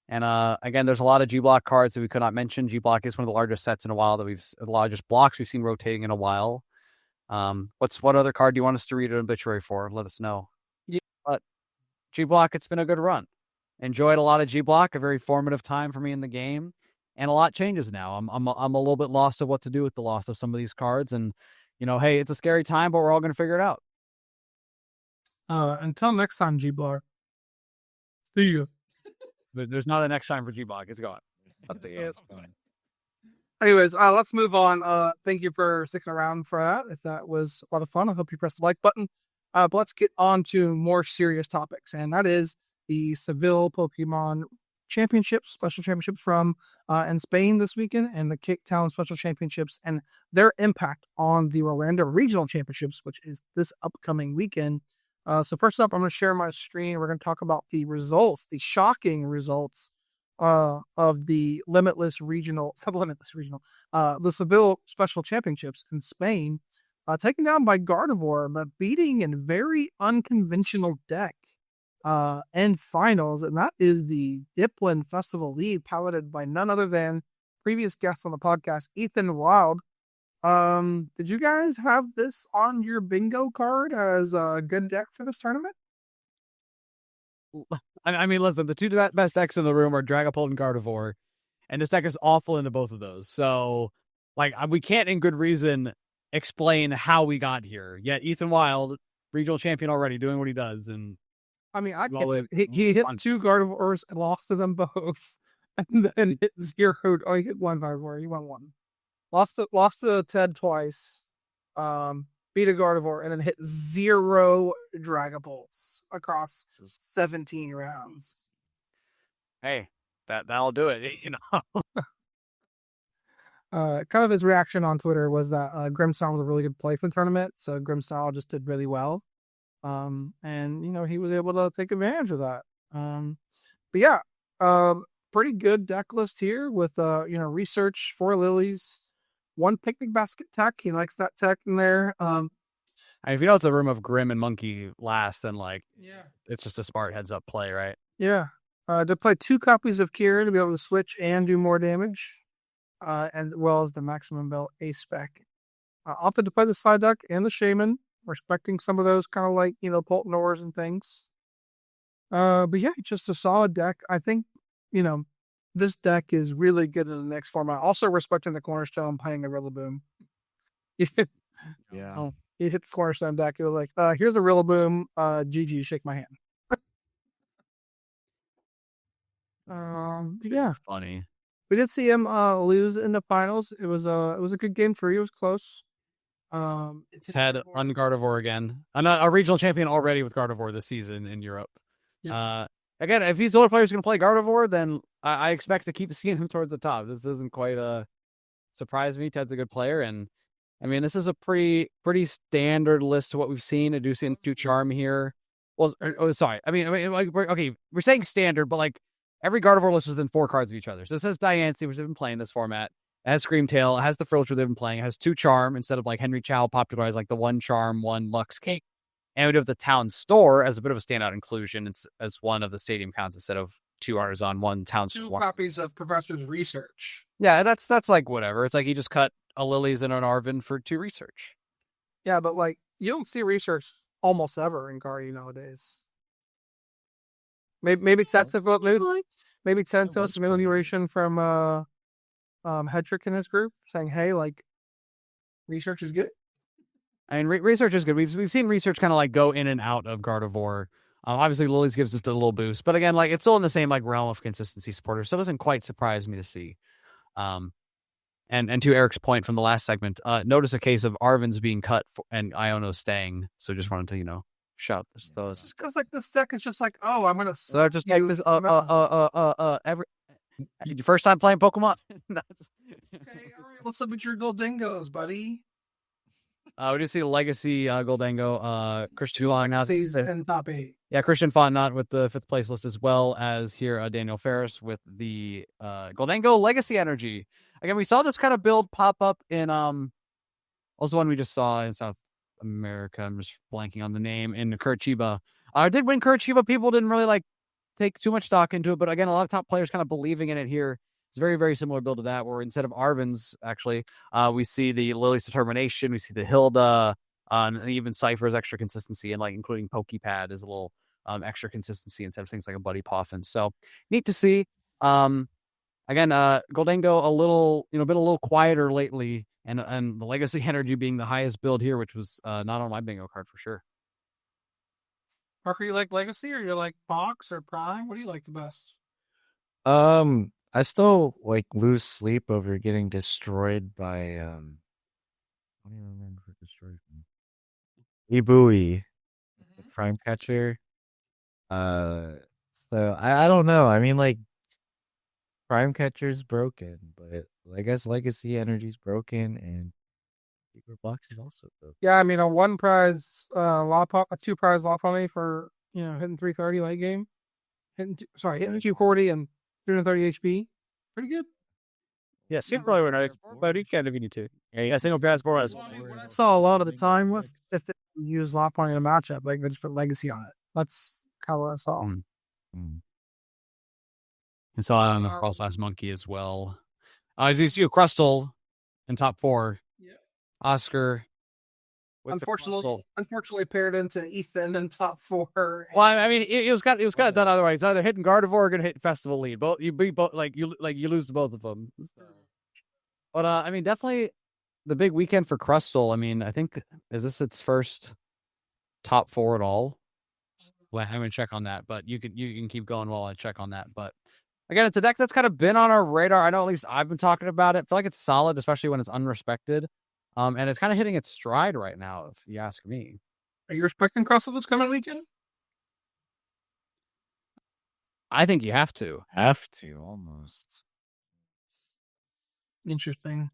And again, there's a lot of G Block cards that we could not mention. G Block is one of the largest sets in a while the largest blocks we've seen rotating in a while. What other card do you want us to read an obituary for? Let us know. Yeah. But G Block, it's been a good run. Enjoyed a lot of G Block, a very formative time for me in the game, and a lot changes now. I'm a little bit lost of what to do with the loss of some of these cards, and hey, it's a scary time, but we're all going to figure it out. Until next time, G Block. See you. There's not a next time for G Block. It's gone. That's it. Yes. Anyways, let's move on. Thank you for sticking around for that. If that was a lot of fun, I hope you press the like button. But let's get on to more serious topics, and that is the Seville Pokemon Championships, Special Championships from in Spain this weekend, and the Cape Town Special Championships, and their impact on the Orlando Regional Championships, which is this upcoming weekend. So first up, I'm going to share my screen. We're going to talk about the results, the shocking results of the the Seville Special Championships in Spain, taken down by Gardevoir, but beating a very unconventional deck and finals, and that is the Dipplin Festival lead, piloted by none other than previous guest on the podcast, Ethan Wild. Did you guys have this on your bingo card as a good deck for this tournament? I mean, listen, the two best decks in the room are Dragapult and Gardevoir, and this deck is awful into both of those. So, we can't in good reason explain how we got here. Yet Ethan Wild, regional champion already, doing what he does, and I mean, he hit two Gardevoirs and lost to them both, and then hit zero. Oh, he hit one Gardevoir. He won one. Lost to Ted twice. Beat a Gardevoir and then hit zero Dragapults across 17 rounds. Hey, that'll do it. Kind of his reaction on Twitter was that Grimmstyle was a really good play for the tournament, so Grimmstyle just did really well. And he was able to take advantage of that. But yeah, pretty good deck list here with research, 4 lilies, 1 picnic basket tech. He likes that tech in there. If it's a room of Grim and Monkey last, then it's just a smart heads up play, right? Yeah. To play 2 copies of Kieran to be able to switch and do more damage, as well as the maximum belt ace spec. Opted to play the side deck and the Shaman, respecting some of those kind of Poltonors and things. But yeah, just a solid deck. I think, this deck is really good in the next format. Also respecting the Cornerstone, playing the Rillaboom. Yeah. Oh, you hit the Cornerstone deck, it was like, here's a Rillaboom, GG, shake my hand. Yeah. Funny. We did see him lose in the finals. It was a good game for you. It was close. It's had Ungardevoir again. A regional champion already with Gardevoir this season in Europe. Yeah. Again, if he's the only player who's going to play Gardevoir, then I expect to keep seeing him towards the top. This doesn't quite surprise me. Ted's a good player, and I mean, this is a pretty standard list to what we've seen. A do charm here. Well, sorry. I mean, we're saying standard, but like every Gardevoir list is in 4 cards of each other. So this has Diancie, which they've been playing this format. It has Screamtail. It has the Frillage they've been playing. It has 2 charm instead of like Henry Chow popularized like the 1 charm, 1 Lux Cake. And we do have the Town Store as a bit of a standout inclusion as one of the stadium counts instead of 2 Artisan, 1 Town Store. 2 copies of Professor's Research. Yeah, that's like whatever. It's like you just cut a Lilies and an Arvin for 2 Research. Yeah, but like you don't see Research almost ever in Guardian nowadays. Maybe Tenso, maybe Tenso's amelioration from Hedrick and his group saying, "Hey, like Research is good." I mean, Research is good. We've seen Research kind of like go in and out of Gardevoir. Obviously, Lilies gives us a little boost, but again, like it's still in the same like realm of consistency supporters, so it doesn't quite surprise me to see. And to Eric's point from the last segment, notice a case of Arvin's being cut and Iono staying. So just wanted to shout this. It's just because like this deck is just like, oh, I'm gonna. So just take this. Every your first time playing Pokemon. Okay, all right. Let's look at your Goldingos, buddy. We do see Legacy Goldango, Christian Fontenot in top 8. Yeah, Christian Fontenot with the 5th place list, as well as here Daniel Ferris with the Goldango Legacy Energy. Again, we saw this kind of build pop up in also one we just saw in South America. I'm just blanking on the name in Curitiba. I did win Curitiba. People didn't really like take too much stock into it, but again, a lot of top players kind of believing in it here. It's a very, very similar build to that, where instead of Arvin's, actually, we see the Lily's Determination, we see the Hilda, and even Cypher's extra consistency, and like including Pokepad is a little extra consistency instead of things like a Buddy Poffin. So neat to see. Again, Goldango been a little quieter lately, and the Legacy Energy being the highest build here, which was not on my bingo card for sure. Parker, you like Legacy or you like Box or Prime? What do you like the best? I still like lose sleep over getting destroyed by what do you remember who destroyed me? Ibui, the Prime Catcher. So I don't know. I mean, like Prime Catcher's broken, but I guess Legacy Energy's broken and Secret Box is also broken. Yeah, I mean a 1 prize a 2 prize law pony for hitting 330 late game. Hitting 240 and 330 HP. Pretty good. Yeah, super really nice. But you can't if you need to. Yeah, single pass board as well. What I saw a lot of the time was if they use law pony in a matchup, like they just put Legacy on it. That's kind of what I saw. And so on the Cross Last Monkey as well. You see a Crustle in top 4. Yeah. Oscar. Unfortunately paired into Ethan in top 4. Well, I mean, it was kind of done otherwise. It's either hitting Gardevoir or going to hit Festival Lead. Both you lose to both of them. But I mean, definitely the big weekend for Crustle. I mean, I think is this its first top 4 at all? Well, I'm gonna check on that, but you can keep going while I check on that. But again, it's a deck that's kind of been on our radar. I know at least I've been talking about it. I feel like it's solid, especially when it's unrespected. And it's kind of hitting its stride right now, if you ask me. Are you respecting Crustle this coming weekend? I think you have to. Almost. Interesting.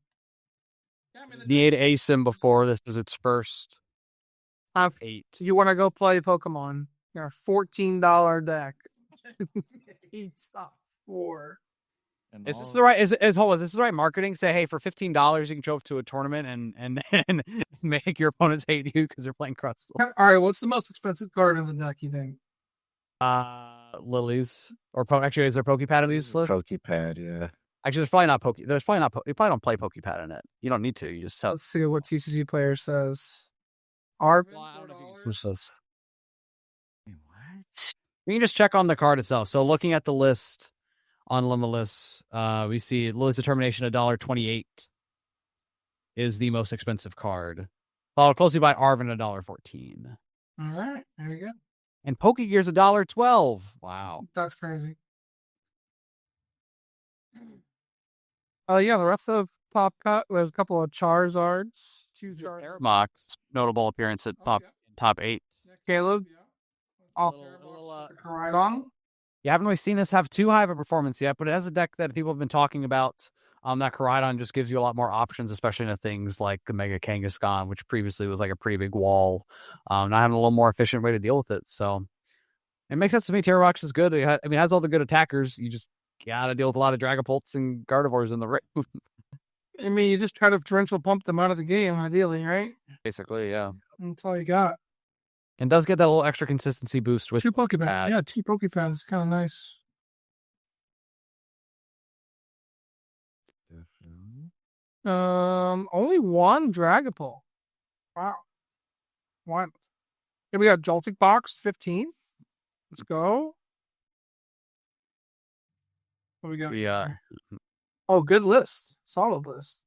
Need ASIM before this is its first. Have 8. You want to go play Pokemon? You're a $14 deck. Top 4. Is this the right? Is this the right marketing? Say, hey, for $15 you can show up to a tournament and make your opponents hate you because they're playing Crustle. All right, what's the most expensive card in the deck? You think? Lilies or actually, is there Pokepad in these lists? Pokepad, yeah. Actually, there's probably not Poke. There's probably not. You probably don't play Pokepad in it. You don't need to. You just let's see what TCG player says. Arvin, Who says? What? You can just check on the card itself. So looking at the list on Limitless, we see Lily's Determination $1.28 is the most expensive card, followed closely by Arvin $1.14. All right, there you go. And Pokegear's $1.12. Wow, that's crazy. Yeah, the rest of Pop Cut, there's a couple of Charizards, 2 Charizards. Aramoc's notable appearance at top 8. Caleb, all right on. You haven't really seen this have too high of a performance yet, but it has a deck that people have been talking about. That Koraidon just gives you a lot more options, especially into things like the Mega Kangaskhan, which previously was like a pretty big wall. Now having a little more efficient way to deal with it. So it makes sense to me. Terrarox is good. It has all the good attackers. You just gotta deal with a lot of Dragapults and Gardevoirs in the ring. I mean, you just try to torrential pump them out of the game, ideally, right? Basically, yeah. That's all you got. And does get that little extra consistency boost with 2 Pokepads. Yeah, 2 Pokepads is kind of nice. Only 1 Dragapult. Wow. 1. Here we got Joltik Box, 15th. Let's go. What we got? Yeah. Oh, good list. Solid list.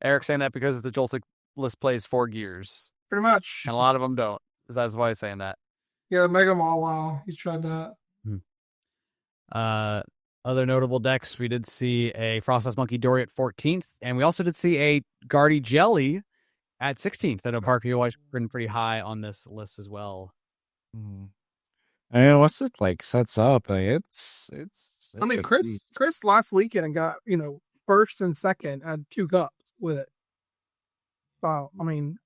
Eric saying that because the Joltik list plays 4 gears. Pretty much. And a lot of them don't. That's why he's saying that. Yeah, Mega Mall, wow. He's tried that. Other notable decks, we did see a Frostlass Monkey Dory at 14th, and we also did see a Guardy Jelly at 16th. And Parker always been pretty high on this list as well. I mean, what's it like sets up? Like it's I mean, Chris last weekend and got, first and second and 2 cups with it. Wow. I mean,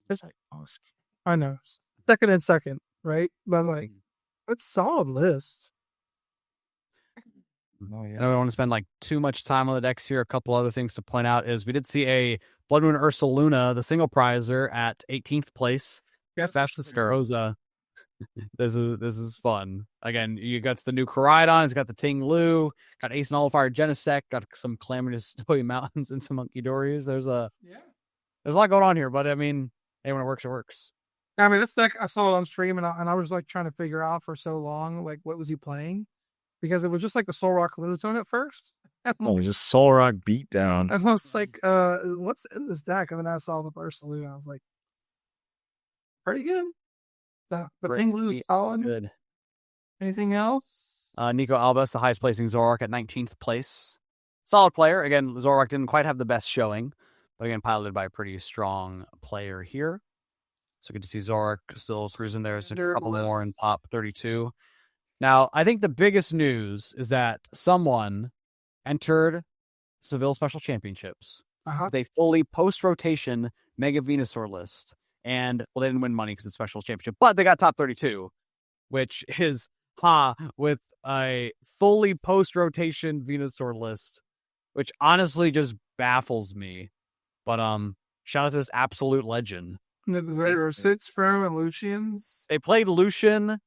I know. Second and second, right? But like, it's a solid list. Oh, yeah. I don't want to spend like too much time on the decks here. A couple other things to point out is we did see a Blood Moon Ursaluna, the single prizer, at 18th place. Yes, that's the Staroza. This is fun. Again, you got the new Koraidon, it's got the Ting Lu, got Ace and Olive Genesect, got some Calamitous Snowy Mountains and some Monkey Dories. There's a lot going on here, but I mean, hey, when it works, it works. I mean, this deck, I saw it on stream and I was like trying to figure out for so long, like, what was he playing? Because it was just like the Soul Rock Lunatone at first. Just Soul Rock Beatdown. And I was like, what's in this deck? And then I saw the Ursaluna and I was like, pretty good. The Ting Lu is solid. Good. Anything else? Nico Albus, the highest placing Zoroark at 19th place. Solid player. Again, Zoroark didn't quite have the best showing, but again, piloted by a pretty strong player here. So good to see Zoroark still cruising there. There's a couple more in top 32. Now, I think the biggest news is that someone entered Seville Special Championships with a fully post-rotation Mega Venusaur list. And, well, they didn't win money because it's Special Championship, but they got top 32, which is, with a fully post-rotation Venusaur list, which honestly just baffles me. But shout out to this absolute legend. There were Sitspro and Lucians. They played Lucian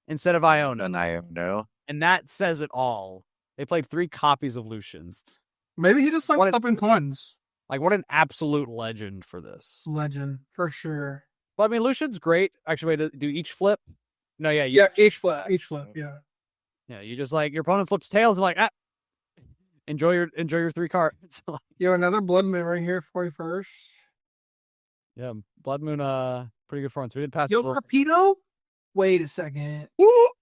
instead of Iona. And Iono. And that says it all. They played 3 copies of Lucians. Maybe he just likes up in coins. Like, what an absolute legend for this. Legend, for sure. But I mean, Lucian's great. Actually, to do each flip. No, yeah. Each flip, yeah. Yeah, you just like, your opponent flips tails and like, enjoy your 3 cards. Another Blood Moon right here, 41st. Yeah, Blood Moon, pretty good for us. We did pass. Torpedo? Wait a second.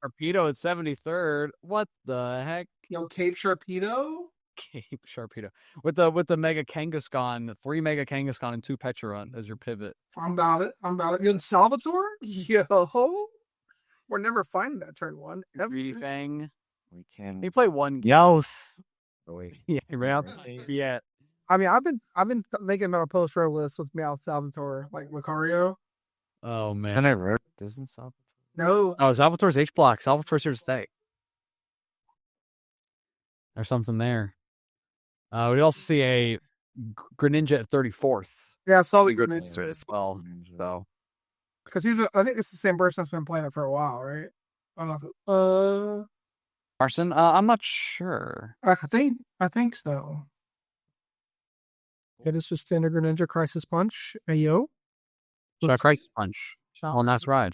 Torpedo at 73rd. What the heck? Cape Sharpedo? Cape Sharpedo. With the Mega Kangaskhan, 3 Mega Kangaskhan and 2 Pecharunt as your pivot. I'm about it. You Salvatore? Yo. We're never finding that turn 1. Greedy Fang. We can. He played 1 Youth. Oh, wait. Yeah, right. Yeah. I mean, I've been thinking about a post-row list with Meowth, Salvatore, like Lucario. Oh man. And I wrote doesn't Salvatore. No. Oh, Salvatore's H block. Salvatore's here to stay. There's something there. We also see a Greninja at 34th. Yeah, I saw the Greninja as well. So, because I think it's the same person that's been playing it for a while, right? Carson, I'm not sure. I think so. It is just standard Greninja Crisis Punch. Ayo. So Crisis Punch. And that's right.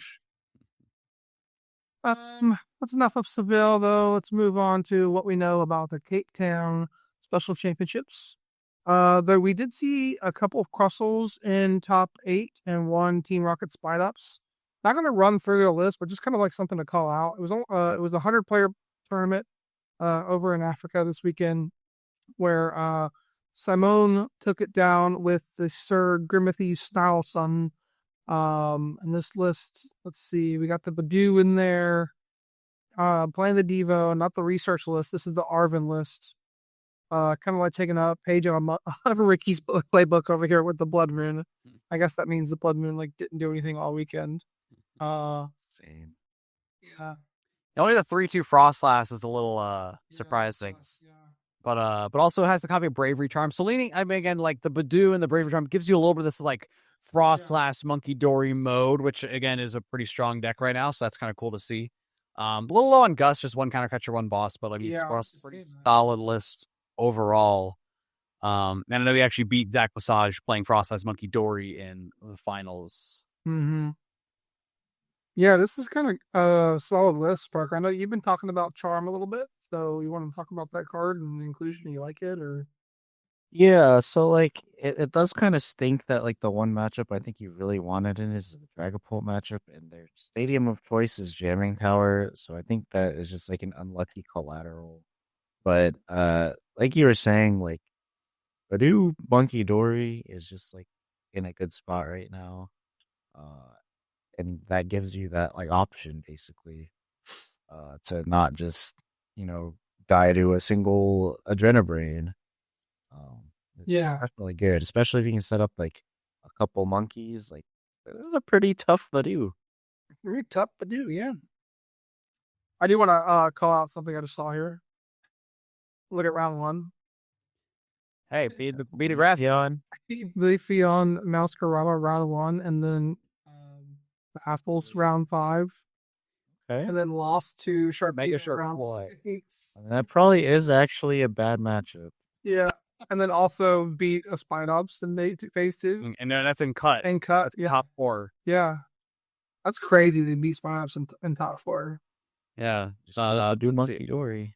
That's enough of Seville, though. Let's move on to what we know about the Cape Town Special Championships. Though we did see a couple of Crustles in top 8 and one Team Rocket Spite Ups. Not going to run through the list, but just kind of like something to call out. It was the 100-player tournament over in Africa this weekend, where Simone took it down with the Sir Grimothy Snarlson. And this list, let's see, we got the Badoo in there, playing the Devo, not the research list. This is the Arvin list. Kind of like taking a page out of Ricky's playbook over here with the Blood Moon. I guess that means the Blood Moon like didn't do anything all weekend. Same. Yeah. Only the 3-2 Frostlass is a little surprising. Yeah. But also has the copy of Bravery Charm. So leaning, I mean, again, like the Badoo and the Bravery Charm gives you a little bit of this like Frostlass Monkey Dory mode, which again is a pretty strong deck right now. So that's kind of cool to see. A little low on Gus, just one counter catcher, one boss, but like he's pretty solid list overall. And I know he actually beat Zach Lesage playing Frostlass Monkey Dory in the finals. Mm-hmm. Yeah, this is kind of a solid list, Parker. I know you've been talking about Charm a little bit, so you want to talk about that card and the inclusion? You like it, or? Yeah, so like it does kind of stink that like the one matchup I think you really wanted in is the Dragapult matchup, and their stadium of choice is Jamming Tower. So I think that is just like an unlucky collateral. But like you were saying, like Badoo Monkey Dory is just like in a good spot right now. And that gives you that like option basically to not just, die to a single Adrenabrain. Yeah, It's definitely good, especially if you can set up like a couple monkeys. Like, it was a pretty tough Badoo. very tough to do. Yeah, I do want to call out something I just saw here. Look at round one. Hey, beat the grass, Yon. Leafeon Masquerama round one, and then the Apples round 5, Okay. and then lost to Mega Sharpedo Shark round Boy. 6. I mean, that probably is actually a bad matchup. Yeah, and then also beat a Spinops in phase 2 And then that's in cut. and cut. That's Yeah, top 4. yeah, that's crazy. They beat Spinops in top 4. Yeah. Do Monkey Dory.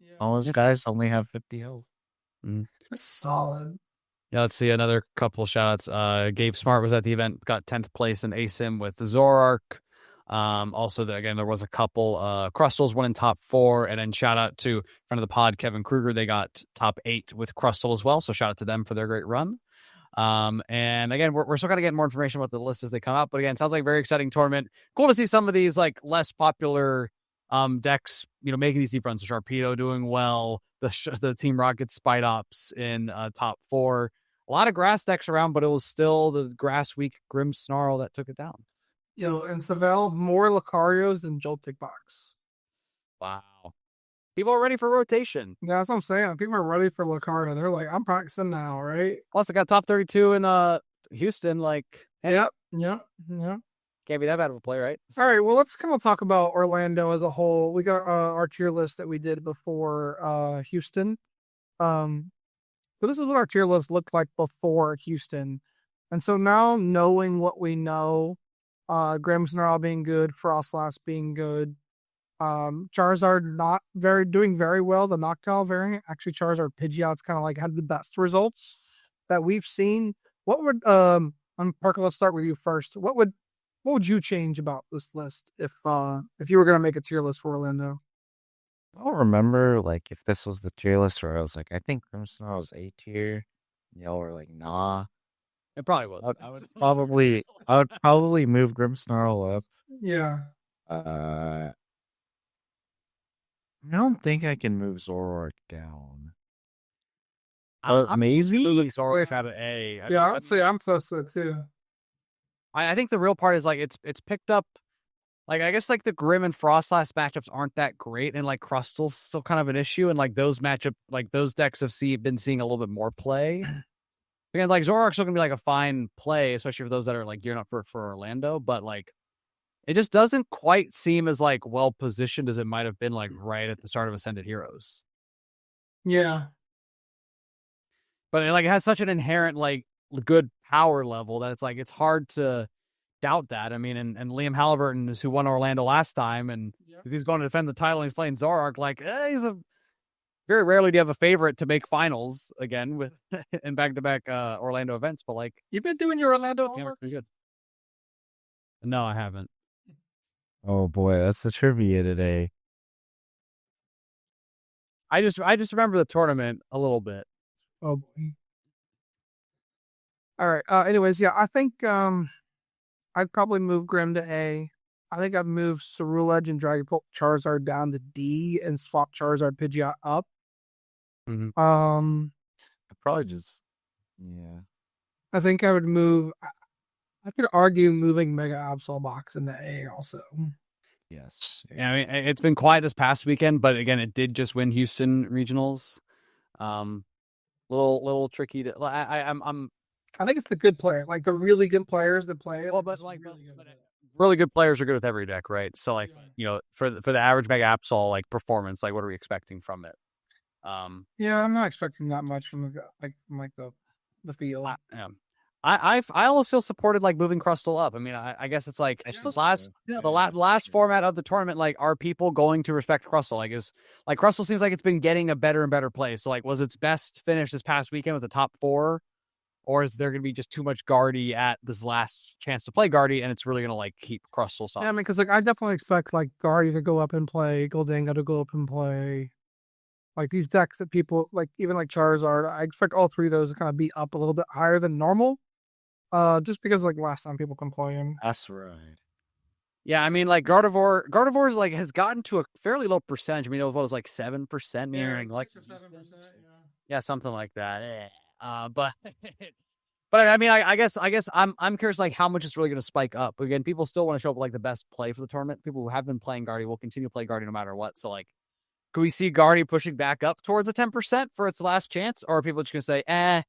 Yeah, All those guys only have 50 health. that's solid. Yeah, let's see another couple shout outs. Gabe Smart was at the event, got 10th place in ASIM with the Zoroark. Also, again, there was a couple Crustals, one in top 4, and then shout out to friend of the pod, Kevin Kruger. They got top 8 with Crustal as well. So shout out to them for their great run. And again, we're still going to get more information about the list as they come out. But again, sounds like a very exciting tournament. Cool to see some of these like less popular decks, making these deep runs. So Sharpedo doing well. The Team Rocket Spite Ops in top 4. A lot of grass decks around, but it was still the Grass Week Grim Snarl that took it down. And Seville, more Lucarios than Joltik Box. Wow. People are ready for rotation. Yeah, that's what I'm saying. People are ready for Lucario. They're like, I'm practicing now, right? Plus, I got top 32 in Houston. Like, hey, Yep. can't be that bad of a play, right? All right, well, let's kind of talk about Orlando as a whole. We got our tier list that we did before Houston. So this is what our tier list looked like before Houston. And so now knowing what we know, Grimmsnarl being good, Frostlass being good, Charizard doing very well. The Noctowl variant, actually Charizard Pidgeot's kind of like had the best results that we've seen. What would Parker, let's start with you first. What would you change about this list if you were gonna make a tier list for Orlando? I don't remember like if this was the tier list where I was like, I think Grimmsnarl was A tier. Y'all were like, nah. It probably was. I would probably move Grimmsnarl up. Yeah. I don't think I can move Zoroark down. Maybe Zoroark out of A. Yeah, I'd say I'm close to it too. I think the real part is like it's picked up. Like, I guess like the Grim and Frostlass matchups aren't that great, and like Crustal's still kind of an issue, and like those decks have been seeing a little bit more play. Again, like Zoroark's still gonna be like a fine play, especially for those that are like gearing up for Orlando, but like it just doesn't quite seem as like well positioned as it might have been like right at the start of Ascended Heroes. Yeah. But it has such an inherent like good power level that it's hard to doubt that. I mean, and Liam Halliburton is who won Orlando last time, and if he's going to defend the title and he's playing Zorark, like very rarely do you have a favorite to make finals again with in back-to-back Orlando events, but like You've been doing your Orlando yeah, homework? pretty good. No, I haven't. Oh boy, that's the trivia today. I just remember the tournament a little bit. Oh boy. All right. Anyways, yeah, I think I'd probably move Grim to A. I think I'd move Ceruledge and Dragapult Charizard down to D and swap Charizard Pidgeot up. Mhm. I probably just yeah. I think I would move. I could argue moving Mega Absol Box into A also. Yes. Yeah, I mean, it's been quiet this past weekend, but again, it did just win Houston regionals. Little tricky to. I'm. I think it's the good player, like the really good players that play. Well, but like really good players are good with every deck, right? So like for the average Mega Absol like performance, like what are we expecting from it? Yeah, I'm not expecting that much from the field. I almost feel supported like moving Crustle up. I mean, I guess it's like the last format of the tournament. Like, are people going to respect Crustle? Like Crustle seems like it's been getting a better and better play. So like, was its best finish this past weekend with the top 4, or is there going to be just too much Guardy at this last chance to play Guardy, and it's really going to like keep Crustle solid? Yeah, I mean, because like I definitely expect like Guardy to go up and play, Goldango to go up and play. Like these decks that people like, even like Charizard, I expect all 3 of those to kind of be up a little bit higher than normal. Just because like last time people can play him. That's right. Yeah, I mean, like Gardevoir's like has gotten to a fairly low percentage. I mean, it was like 7% nearing like 6 or 7%. yeah, something like that. But I mean, I guess I'm curious like how much it's really going to spike up. Again, people still want to show up with, like the best play for the tournament. People who have been playing Guardy will continue to play Guardy no matter what. So like, could we see Guardy pushing back up towards a 10% for its last chance, or are people just going to say,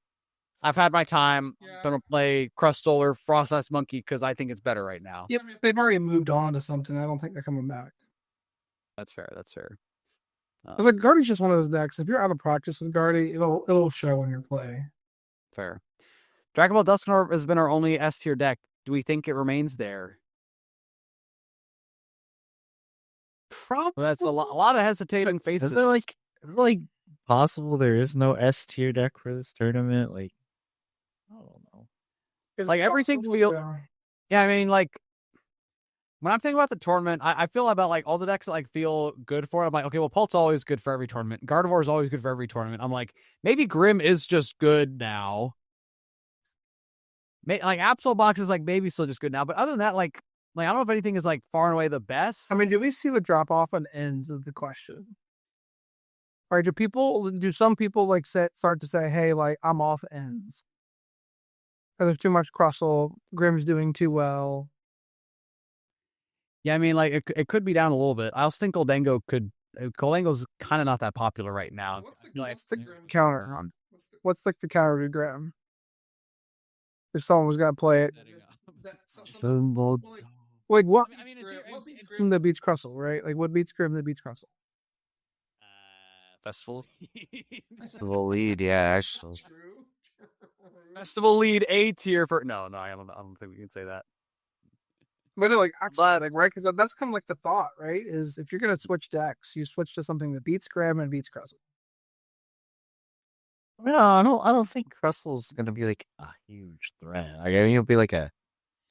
I've had my time. I'm going to play Crustle or Frost Ice Monkey because I think it's better right now. Yeah, I mean, if they've already moved on to something, I don't think they're coming back. That's fair. Because like Guardy's just one of those decks. If you're out of practice with Guardy, it'll show in your play. Fair. Dragon Ball Dusknoir has been our only S tier deck. Do we think it remains there? Probably. Well, that's a lot of hesitating faces. Is it like possible there is no S tier deck for this tournament? Like, I don't know. Like everything feels. Yeah, I mean, like when I'm thinking about the tournament, I feel about like all the decks that like feel good for it. I'm like, okay, well, Pult's always good for every tournament. Gardevoir is always good for every tournament. I'm like, maybe Grim is just good now. Like Absol Box is like maybe still just good now, but other than that, like I don't know if anything is like far and away the best. I mean, do we see the drop off on ends is the question. Right? Do some people like start to say, hey, like I'm off ends because there's too much Crustle, Grim's doing too well. Yeah, I mean, like it could be down a little bit. I also think Goldango's kind of not that popular right now. So what's the Grim counter on? What's like the counter to Grim? If someone was gonna play it, like what beats Grim that beats Crustle, right? Like what beats Grim that beats Crustle? Festival. Festival lead, yeah, actually. Festival lead A tier for no, I don't think we can say that. But like, right? Because that's kind of like the thought, right? Is if you're gonna switch decks, you switch to something that beats Grim and beats Crustle. No, I don't think Crustle's gonna be like a huge threat. I mean, it'll be like a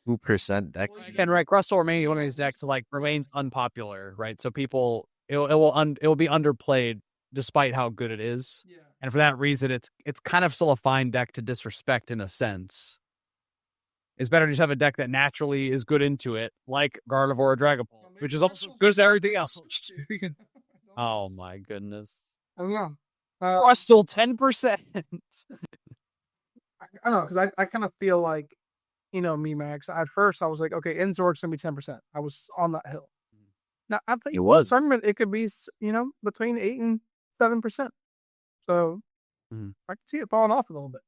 2% deck. And right, Crustle remains one of these decks that like remains unpopular, right? So people it will be underplayed despite how good it is. Yeah. And for that reason, it's kind of still a fine deck to disrespect in a sense. It's better to just have a deck that naturally is good into it, like Gardevoir or Dragapult, which is also good as everything else. Oh my goodness. I don't know. Crustle 10%. I don't know, because I kind of feel like, me, Max. At first, I was like, okay, Inzork's going to be 10%. I was on that hill. Now, I think it could be, between 8 and 7%. So, I can see it falling off a little bit.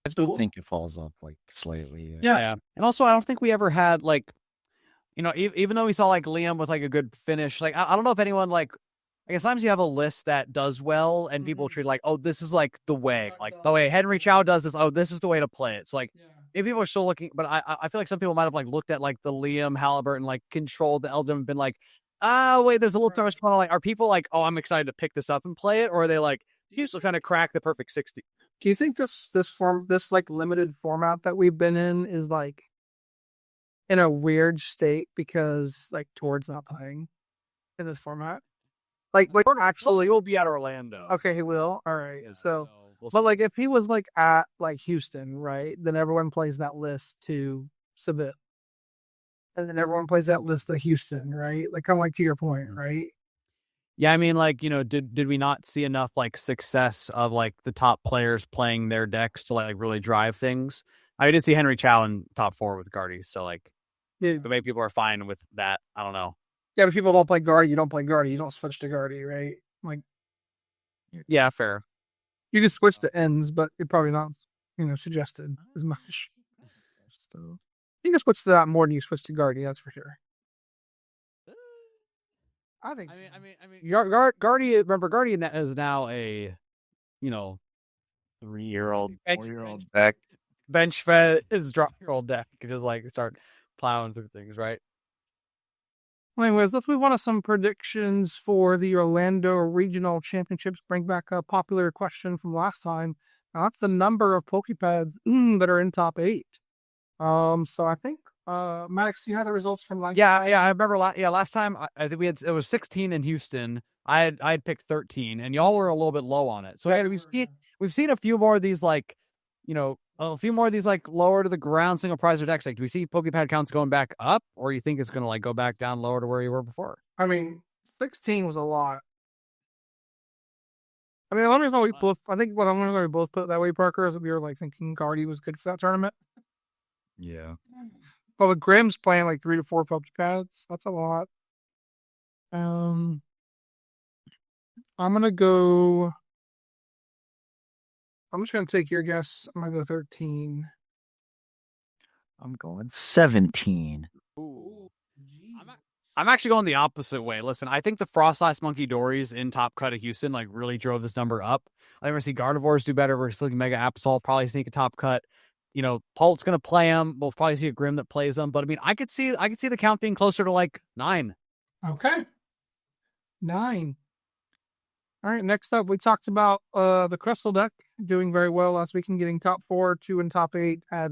I still think it falls off like slightly. Yeah. And also, I don't think we ever had like, even though we saw like Liam with like a good finish, like I don't know if anyone like, I guess sometimes you have a list that does well and people treat like, oh, this is like the way, like the way Henry Chow does this. Oh, this is the way to play it. So like, maybe people are still looking, but I feel like some people might have like looked at like the Liam Halliburton like controlled the Eldon and been like, wait, there's a little too much fun. Like, are people like, oh, I'm excited to pick this up and play it, or are they like, you still kind of crack the perfect 60? Do you think this like limited format that we've been in is like in a weird state because like Tord's not playing in this format? Like actually, he'll be at Orlando. Okay, he will. All right. Yeah, so we'll but see. like if he was like at like Houston, right? Then everyone plays that list to Seville. And then everyone plays that list to Houston, right? Like kind of like to your point, right? Yeah, I mean, like, did we not see enough like success of like the top players playing their decks to like really drive things? I did see Henry Chow in top 4 with Guardy, so like, Yeah. but maybe people are fine with that. I don't know. Yeah, but people don't play Guardy. You don't play Guardy. You don't switch to Guardy, right? Like, Yeah, fair. you can switch to ends, but it's probably not, suggested as much. So you can switch to that more than you switch to Guardy. That's for sure. I think. I mean, Guardy. Remember, Guardy is now a, 3-year-old, Bench- 4-year-old deck. bench fed is drop-year-old deck. You can just like start plowing through things, right? Anyways, let's move on to some predictions for the Orlando Regional Championships. Bring back a popular question from last time. Now, that's the number of Pokepads that are in top 8. So I think, Maddox, you have the results from last. Yeah, I remember. Last time I think it was 16 in Houston. I had picked 13, and y'all were a little bit low on it. So we've seen a few more of these like, lower to the ground single prizer decks. Like, do we see Pokepad counts going back up, or you think it's gonna like go back down lower to where you were before? I mean, 16 was a lot. I mean, the only reason we both put it that way, Parker, is that we were like thinking Guardy was good for that tournament. Yeah. But with Grimm's playing like 3 to 4 Pokepads, that's a lot. I'm gonna go. I'm just gonna take your guess. I'm gonna go 13. I'm going 17. Ooh. I'm actually going the opposite way. Listen, I think the Frostlass Monkey Dories in top cut of Houston like really drove this number up. I think we're see Gardevoirs do better. We're still Mega Absol probably sneak a top cut. Pult's gonna play him. We'll probably see a Grim that plays him. But I mean, I could see the count being closer to like 9. Okay. 9. All right, next up, we talked about the Crystal deck doing very well last week and getting top 4, 2 and top 8 at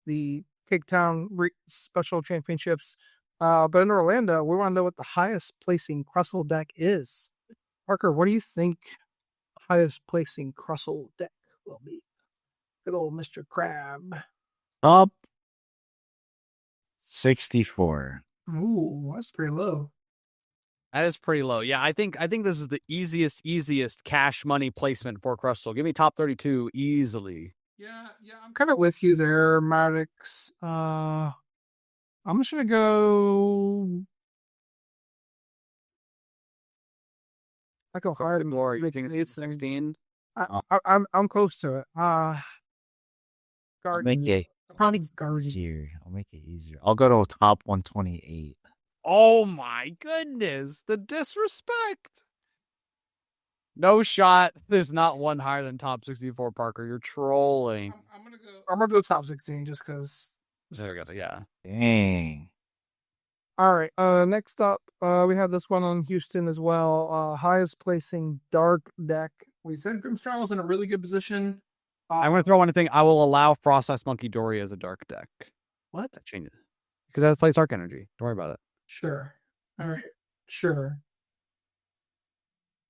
the Cape Town Special Championships. But in Orlando, we want to know what the highest placing Crystal deck is. Parker, what do you think the highest placing Crystal deck will be? Good old Mr. Crab. Top 64. Ooh, that's pretty low. That is pretty low. Yeah, I think this is the easiest cash money placement for Crystal. Give me top 32 easily. Yeah, I'm kind of with you there, Maddox. I'm just gonna go. I go higher than more. You think it's 16? I'm close to it. I'll make it easier. I'll go to top 128. Oh my goodness, the disrespect. No shot. There's not one higher than top 64, Parker. You're trolling. I'm gonna go top 16 just because. There we go. Yeah. Dang. All right. Next up, we have this one on Houston as well. Highest placing dark deck. We said Grimstrong was in a really good position. I'm gonna throw one thing. I will allow Frostlass Monkey Dory as a dark deck. What? That changes because that plays Dark Energy. Don't worry about it. Sure. All right. Sure.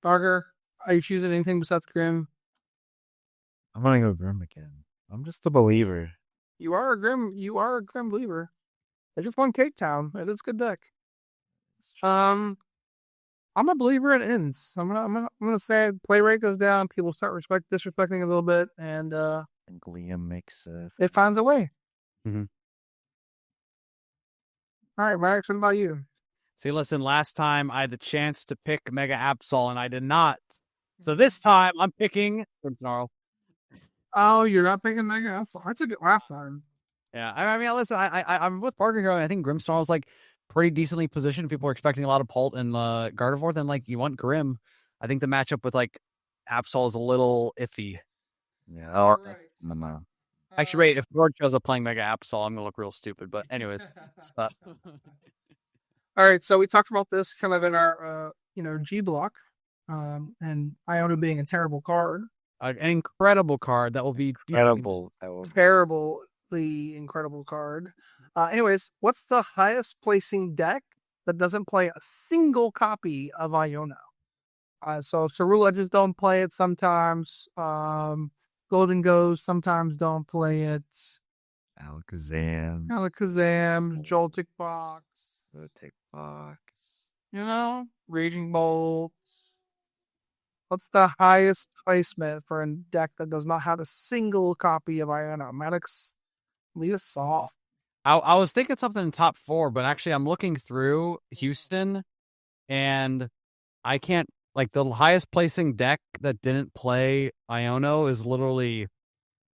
Parker, are you choosing anything besides Grim? I'm gonna go Grim again. I'm just a believer. You are a Grim believer. They just won Cape Town. It is a good deck. I'm a believer in ends. I'm gonna say play rate goes down, people start disrespecting a little bit, and Liam makes it finds a way. Mm-hmm. All right, Maddox, what about you? See, listen, last time I had the chance to pick Mega Absol and I did not. So this time I'm picking Grimmsnarl. Oh, you're not picking Mega Absol. I took it last time. Yeah, I mean, listen, I'm with Parker here. I think Grimmsnarl's like pretty decently positioned. People are expecting a lot of Pult and Gardevoir. Then like you want Grim. I think the matchup with like Absol is a little iffy. Yeah, no. Actually, wait, if George shows up playing Mega Absol, I'm going to look real stupid. But anyways. All right, so we talked about this kind of in our, G block, and Iona being a terrible card. An incredible card that will be Incredible. Terribly incredible card. Anyways, what's the highest placing deck that doesn't play a single copy of Iona? So Cerule Edges don't play it sometimes. Golden Ghost sometimes don't play it. Alakazam. Joltik Box. Tick box. Raging Bolt. What's the highest placement for a deck that does not have a single copy of Iona? Maddox, lead us off. I was thinking something in top 4, but actually I'm looking through Houston, and I can't, like, the highest placing deck that didn't play Iono is literally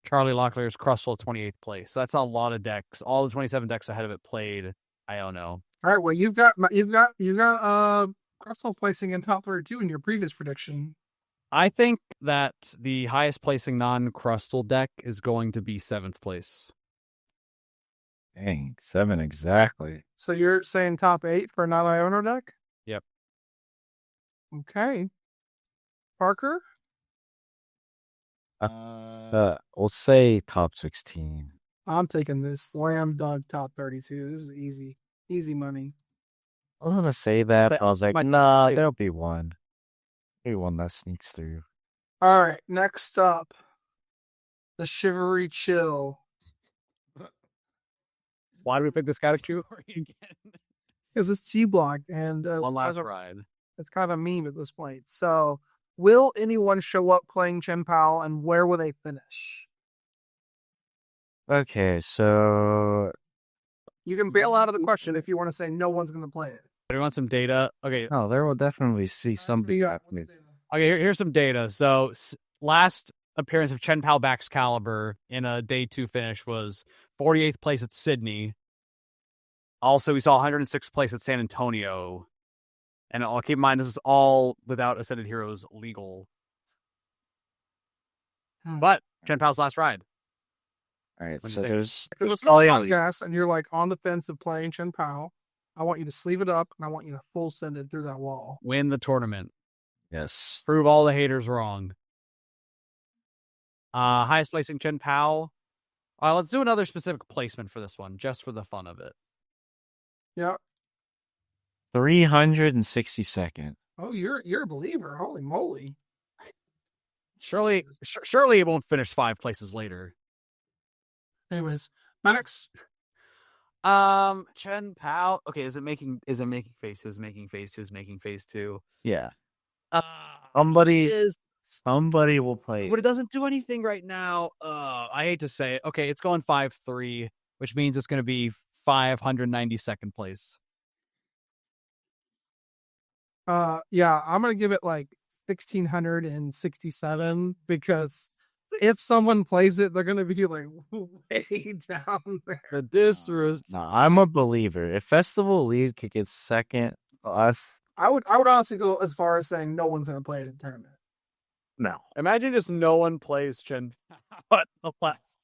Charlie Locklear's Crustle 28th place. So that's a lot of decks. All the 27 decks ahead of it played Iono. All right, well, you've got Crustle placing in top 32 in your previous prediction. I think that the highest placing non-Crustle deck is going to be 7th place. Dang, 7 exactly. So you're saying top 8 for a non-Iono deck? Yep. Okay. Parker? We'll say top 16. I'm taking this slam dunk top 32. This is easy money. I was gonna say that, but I was like, nah, there'll be one. Maybe one that sneaks through. All right, next up, the Shivery Chill. Why do we pick this category again? Because it's G block and One last ride. It's kind of a meme at this point. So, will anyone show up playing Chen Pao, and where will they finish? Okay, so You can bail out of the question if you want to say no one's going to play it. Do you want some data? Okay. no, there will definitely see somebody. What's the data? Okay, here's some data. So last appearance of Chen Pao Baxcalibur in a day 2 finish was 48th place at Sydney. Also, we saw 106th place at San Antonio. And I'll keep in mind, this is all without Ascended Heroes legal. But Chen Pao's last ride. All right, What do so you think? there's If it was all a young. podcast and you're like on the fence of playing Chen Pao, I want you to sleeve it up and I want you to full send it through that wall. Win the tournament. Yes. Prove all the haters wrong. Highest placing Chen Pao. Let's do another specific placement for this one, just for the fun of it. Yeah. 362nd. Oh, you're a believer. Holy moly. Surely it won't finish 5 places later. Anyways, Maddox. Chen Pao. Okay, is it making phase 2? Is making phase 2? Is making phase 2? Yeah. Somebody will play. But it doesn't do anything right now. I hate to say it. Okay, it's going 5-3, which means it's going to be 592nd place. Yeah, I'm gonna give it like 1667 because if someone plays it, they're gonna be like way down there. The disrespect. No, I'm a believer. If Festival League could get second, us. I would honestly go as far as saying no one's gonna play it in tournament. No. Imagine just no one plays Chen Pao at the last.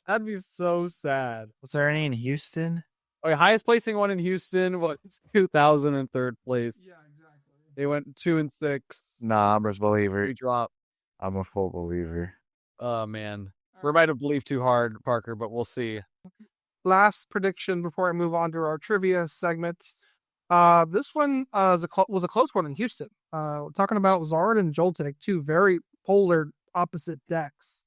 That'd be so sad. Was there any in Houston? Okay, highest placing one in Houston was 2003rd place. Yeah, exactly. They went 2 and 6. Nah, I'm a believer. We dropped. I'm a full believer. Oh man, we might have believed too hard, Parker, but we'll see. Last prediction before I move on to our trivia segment. This one was a close one in Houston. We're talking about Zard and Joltik, 2 very polar opposite decks.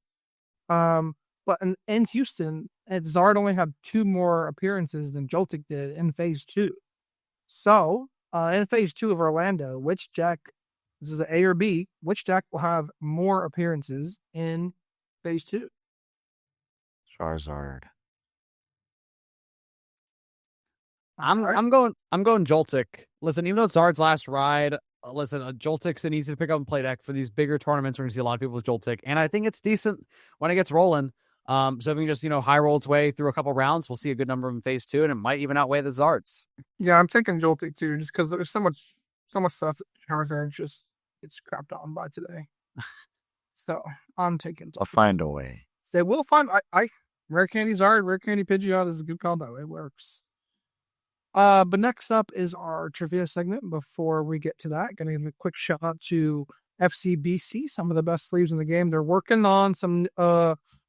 But in Houston, Zard only had 2 more appearances than Joltik did in phase 2. So, in phase 2 of Orlando, which deck, this is the A or B, which deck will have more appearances in phase 2? Charizard. I'm going Joltik. Listen, even though it's Zard's last ride, Joltik's an easy to pick up and play deck for these bigger tournaments. We're gonna see a lot of people with Joltik, and I think it's decent when it gets rolling. So if we can just high roll its way through a couple rounds, we'll see a good number in phase 2, and it might even outweigh the Zards. Yeah, I'm taking Joltik too, just because there's so much stuff that Charizard just gets crapped on by today. So I'm taking Joltik. I'll find a way. They will find I Rare Candy Zard, Rare Candy Pidgeot is a good combo. It works. But next up is our trivia segment. Before we get to that, gonna give a quick shout out to FCBC, some of the best sleeves in the game. They're working on some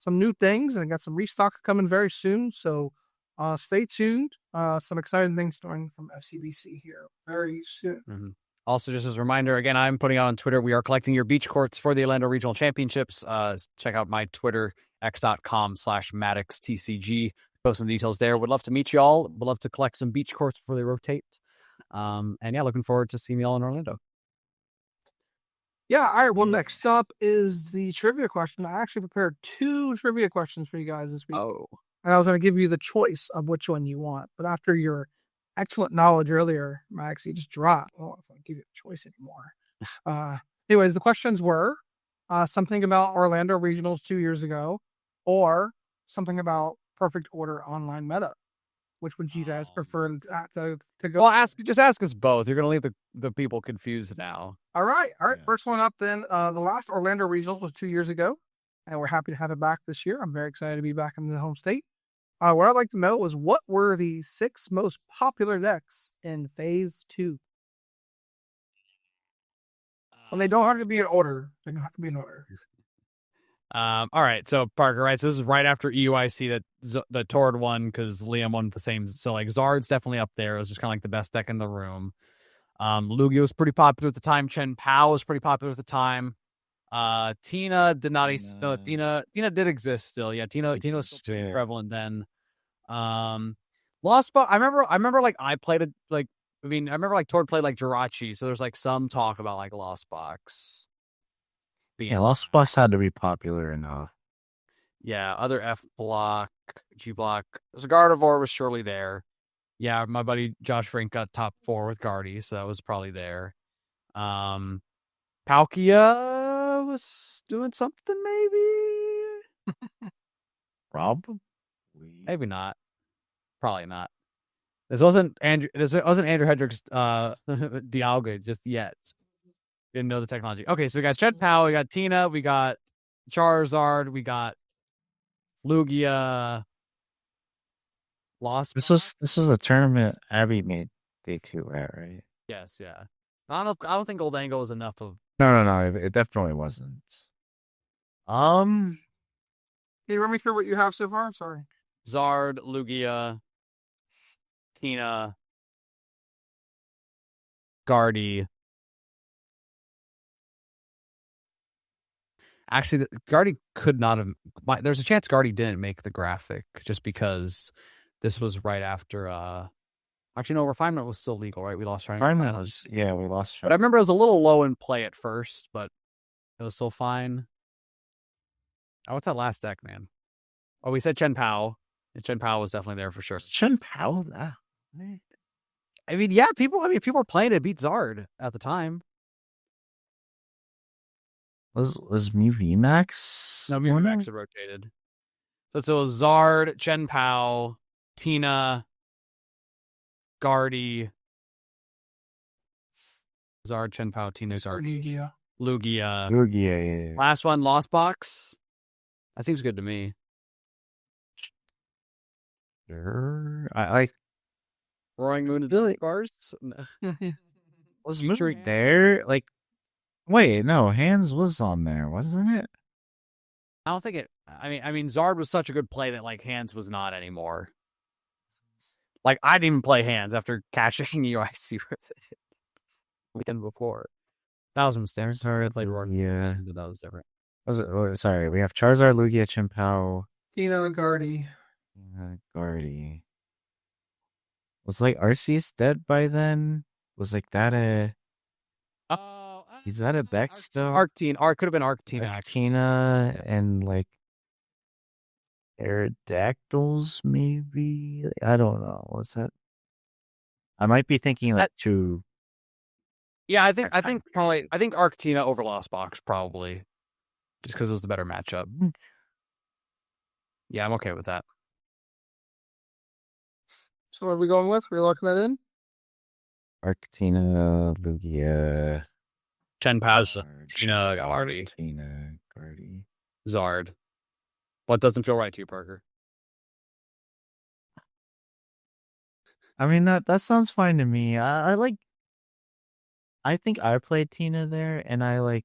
new things and got some restock coming very soon. So stay tuned. Some exciting things starting from FCBC here very soon. Mm-hmm. Also, just as a reminder, again, I'm putting out on Twitter, we are collecting your beach courts for the Orlando Regional Championships. Check out my Twitter, x.com/MaddoxTCG. Post some details there. Would love to meet you all. Would love to collect some beach courts before they rotate. And yeah, looking forward to seeing you all in Orlando. Yeah, all right. Well, next up is the trivia question. I actually prepared 2 trivia questions for you guys this week. Oh. And I was going to give you the choice of which one you want. But after your excellent knowledge earlier, Max, you just dropped. I don't know if I give you a choice anymore. Anyways, the questions were something about Orlando Regionals 2 years ago, or something about Perfect Order online meta. Which would you guys prefer to go? Well, just ask us both. You're going to leave the people confused now. All right. Yeah. First one up then. The last Orlando Regionals was 2 years ago, and we're happy to have it back this year. I'm very excited to be back in the home state. What I'd like to know is what were the 6 most popular decks in Phase 2? And they don't have to be in order. They don't have to be in order. All right, so Parker, right? So this is right after EUIC that Tord won because Liam won the same. So like Zard's definitely up there. It was just kind of like the best deck in the room. Lugia was pretty popular at the time. Chen Pao was pretty popular at the time. Tina did not. No, Tina did exist still. Yeah, Tina was still pretty prevalent then. Lost Box. I remember like I played it like. I mean, I remember like Tord played like Jirachi. So there's like some talk about like Lost Box. Yeah, Lost Box had to be popular enough. Yeah, other F block, G block. Gardevoir was surely there. Yeah, my buddy Josh Frank got top 4 with Guardy, so that was probably there. Palkia was doing something, maybe. Probably. Maybe not. Probably not. This wasn't Andrew Hendricks Dialga just yet. Didn't know the technology. Okay, so we got Chen Pao, we got Tina, we got Charizard, we got Lugia. Lost. This was a tournament Abby made day 2 at, right? Yes, yeah. I don't think Old Angle was enough of. No. It definitely wasn't. Can you run me through what you have so far? Sorry. Zard, Lugia, Tina, Guardy. Actually, Guardy could not have. There's a chance Guardy didn't make the graphic just because this was right after. Actually, no, refinement was still legal, right? We lost refinement. We lost. But I remember it was a little low in play at first, but it was still fine. Oh, what's that last deck, man? Oh, we said Chen Pao. And Chen Pao was definitely there for sure. Chen Pao? I mean, yeah, people were playing it beat Zard at the time. Was Mew VMAX? No, Mew VMAX had rotated. So it was Zard, Chen Pao, Tina, Guardy, Zard, Chen Pao, Tina, Guardy, Lugia. Yeah. Last one, Lost Box. That seems good to me. Sure. I like Roaring Moon of bars. Was Moon there? Like, wait, no, Hands was on there, wasn't it? I don't think it. I mean, Zard was such a good play that like Hands was not anymore. Like I didn't even play Hands after catching UIC with it weekend before. That was a mistake. Sorry, I played Roaring. Yeah, that was different. Was it? Oh, sorry, we have Charizard, Lugia, Chen Pao, Tina, and Guardy. Guardy. Was like Arceus dead by then? Was like that a? Is that a Beck still? Arctina. Could have been Arctina. Arctina and like Aerodactyls, maybe. I don't know. What's that? I might be thinking like two. Yeah, I think Arctina over Lost Box probably, just because it was the better matchup. Yeah, I'm okay with that. So what are we going with? We're locking that in? Arctina, Lugia, Chen Pao, Tina, Guardy, Guardy, Zard. What doesn't feel right to you, Parker? I mean that sounds fine to me. I think I played Tina there, and I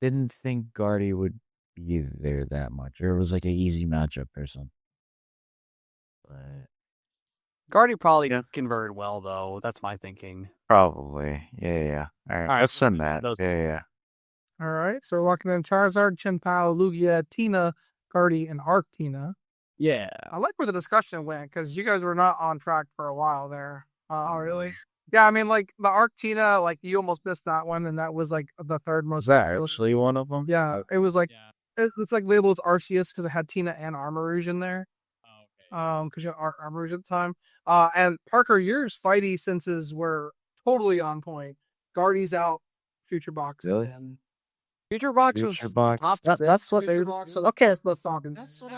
didn't think Guardy would be there that much, or it was like an easy matchup or something. But Guardy probably converted well, though. That's my thinking. probably, yeah. All right, let's send that. Yeah. All right, so we're locking in Charizard, Chien-Pao, Lugia, Tina, Guardy, and Arctina. Yeah. I like where the discussion went because you guys were not on track for a while there. Oh, really? Yeah, I mean, like the Arctina, like you almost missed that one, and that was like the third most. Was that actually one of them? Yeah, it was like it's like labeled as Arceus because it had Tina and Armarouge in there. Because you had Armarouge at the time. And Parker, yours fighty senses were totally on point. Guardy's out, Future Box is in. Future Box was Box. That's what they. Okay, let's talk. That's what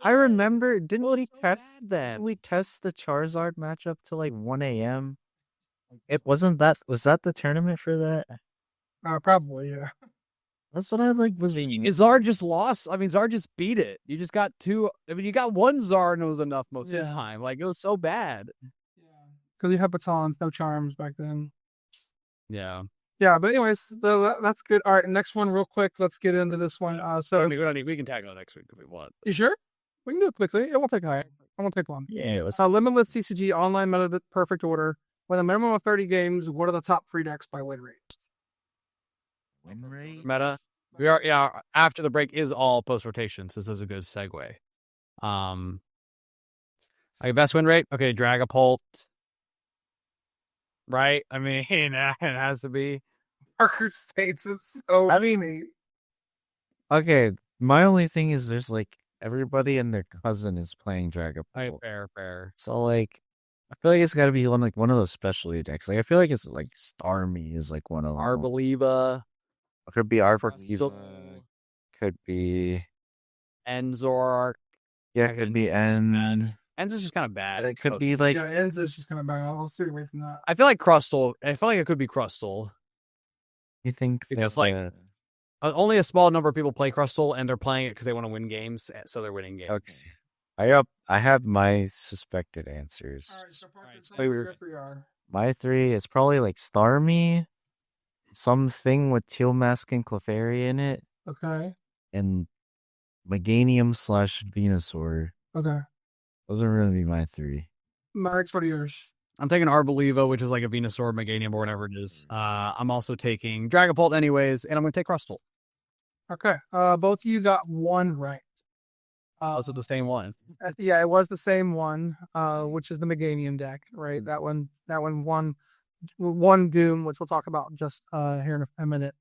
I remember. Didn't we test that? We test the Charizard matchup till like 1 a.m. It wasn't that. Was that the tournament for that? Probably, yeah. That's what I was. Zard just lost. I mean, Zard just beat it. You just got two. I mean, you got one Zard and it was enough most of the time. Like, it was so bad. Yeah. Because you had batons, no charms back then. Yeah. Yeah, but anyways, that's good. All right, next one real quick. Let's get into this one. We can tackle it next week if we want. You sure? We can do it quickly. It won't take long. It won't take long. Yeah. Limitless TCG online meta perfect order with a minimum of 30 games. What are the top 3 decks by win rate? Win rate? Meta. We are after the break is all post rotation, so this is a good segue. Best win rate? Okay, Dragapult. Right? I mean, it has to be. Parker States is so okay, my only thing is there's everybody and their cousin is playing Dragapult. Fair. So I feel like it's got to be one of those specialty decks. I feel like it's Starmie is one of them. Arboliva. It could be Arboliva. Could be Enzork. Yeah, it could be Enz. Enz is just kind of bad. It could be Enz is just kind of bad. I'll stay away from that. I feel like Crustle. I feel like it could be Crustle. You think because only a small number of people play Crustle, and they're playing it because they want to win games, so they're winning games. Okay. I have my suspected answers. All right, so Parker, my 3 is probably Starmie, something with Teal Mask and Clefairy in it. Okay. And Meganium/Venusaur. Okay. Those are really be my 3. Marix, what are yours? I'm taking Arboliva, which is like a Venusaur, Meganium, or whatever it is. I'm also taking Dragapult anyways, and I'm going to take Crustle. Okay. Both of you got 1 right. Was it the same one? Yeah, it was the same one, which is the Meganium deck, right? That one won Doom, which we'll talk about just here in a minute.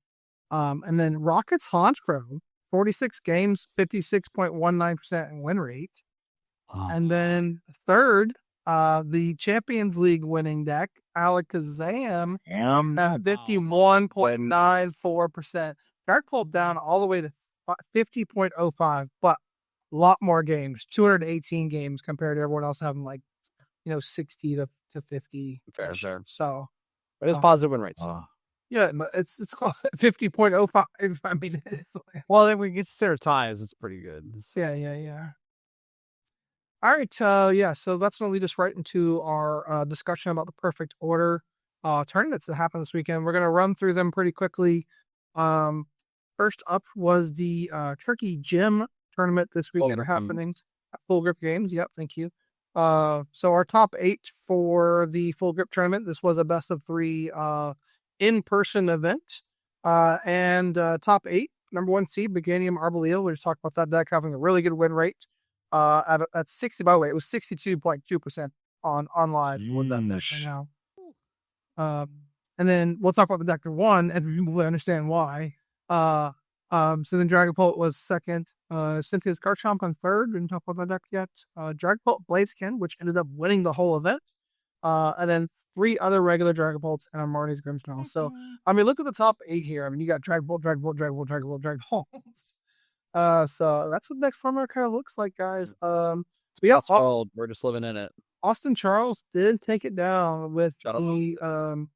And then Rocket's Honchkrow, 46 games, 56.19% win rate. And then third, the Champions League winning deck, Alakazam, 51.94%. Dragapult down all the way to 50.05, but a lot more games, 218 games compared to everyone else having 60 to 50. Fair. So, but it's positive win rates. Yeah, it's 50.05. I mean, well, then we get to ties. It's pretty good. Yeah. All right, so that's going to lead us right into our discussion about the perfect order tournaments that happened this weekend. We're going to run through them pretty quickly. First up was the Turkey Gym tournament this weekend happening at Full Grip Games. Yep, thank you. So our top 8 for the Full Grip tournament. This was a best of 3 in-person event. And top 8, number 1 seed, Meganium Arboliva. We just talked about that deck having a really good win rate. At 60, by the way, it was 62.2% on live with that deck right now. And then we'll talk about the deck that won, and we'll understand why. So then Dragapult was second. Cynthia's Garchomp on third. Didn't talk about that deck yet. Dragapult Blaziken, which ended up winning the whole event. And then 3 other regular Dragapults and a Marnie's Grimmsnarl. So, I mean, look at the top 8 here. I mean, you got Dragapult. So that's what the next format kind of looks like, guys. So yeah, we're just living in it. Austin Charles did take it down with the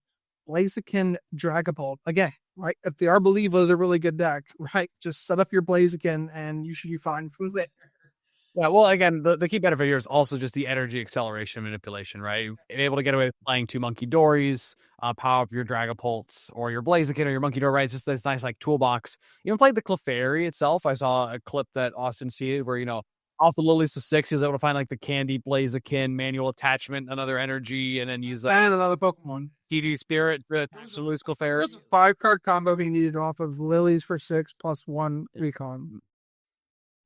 Blaziken Dragapult. Again, right? If the Arboliva is a really good deck, right? Just set up your Blaziken and you should be fine from there. Yeah, well, again, the key benefit here is also just the energy acceleration manipulation, right? You're able to get away with playing 2 Monkey Dories, power up your Dragapults or your Blaziken or your Monkey Door, right? It's just this nice, like, toolbox. You even played the Clefairy itself. I saw a clip that Austin seeded where, off the Lilies to 6, he was able to find, like, the Candy Blaziken, manual attachment, another energy, and then use, like, And another Pokemon. DD Spirit to lose Clefairy. There's a 5-card combo he needed off of Lilies for 6 plus 1 Recon.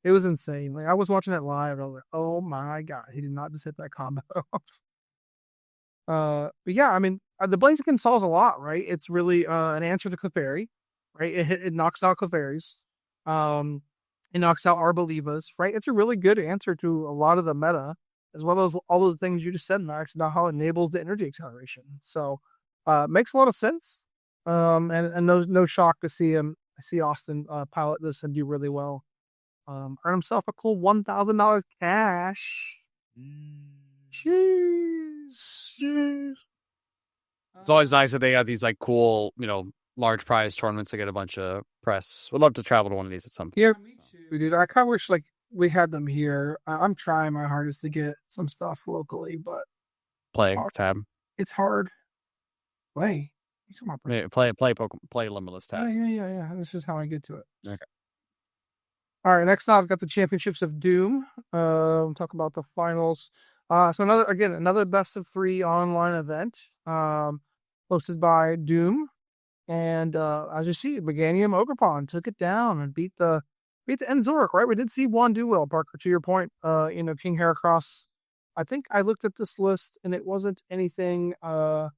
It was insane. Like, I was watching it live, and I was like, oh my god, he did not just hit that combo. But yeah, I mean, the Blaziken solves a lot, right? It's really an answer to Clefairy, right? It knocks out Clefairies. It knocks out Arbolivas, right? It's a really good answer to a lot of the meta, as well as all those things you just said, Max, about how it enables the energy acceleration. So, makes a lot of sense. And no shock to see Austin pilot this and do really well. Earn himself a cool $1,000 cash. Jeez. It's always nice that they have these, like, cool, large prize tournaments to get a bunch of press. Would love to travel to one of these at some point. Yeah, me too, dude. I kind of wish we had them here. I'm trying my hardest to get some stuff locally, but Play tab. It's hard. Play. Play Pokemon. Play Limitless tab. Yeah. This is how I get to it. Okay. All right. Next up, I've got the Championships of Doom. We'll talk about the finals. So another best of 3 online event. Hosted by Doom. And as you see, Meganium Ogerpon took it down and beat the Enzoric, right? We did see one do well, Parker, to your point. King Heracross. I think I looked at this list and it wasn't anything out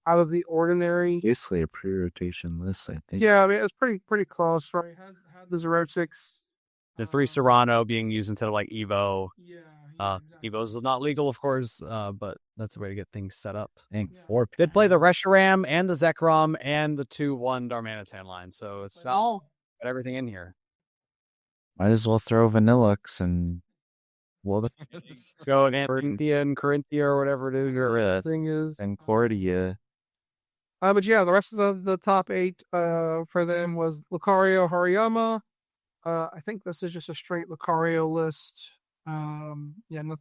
of the ordinary. Basically a pre-rotation list, I think. Yeah, I mean, it was pretty close, right? Had the Xerotix. The 3 Serrano being used instead of, like, Evo. Yeah. Exactly. Evo's not legal, of course, but that's a way to get things set up. Did Play the Reshiram and the Zekrom and the 2-1 Darmanitan line, so it's got everything in here. Might as well throw Vanillux and go again, Corinthia or whatever it is. Thing is, and Cordia. But yeah, the rest of the top 8 for them was Lucario, Hariyama. I think this is just a straight Lucario list. Nothing.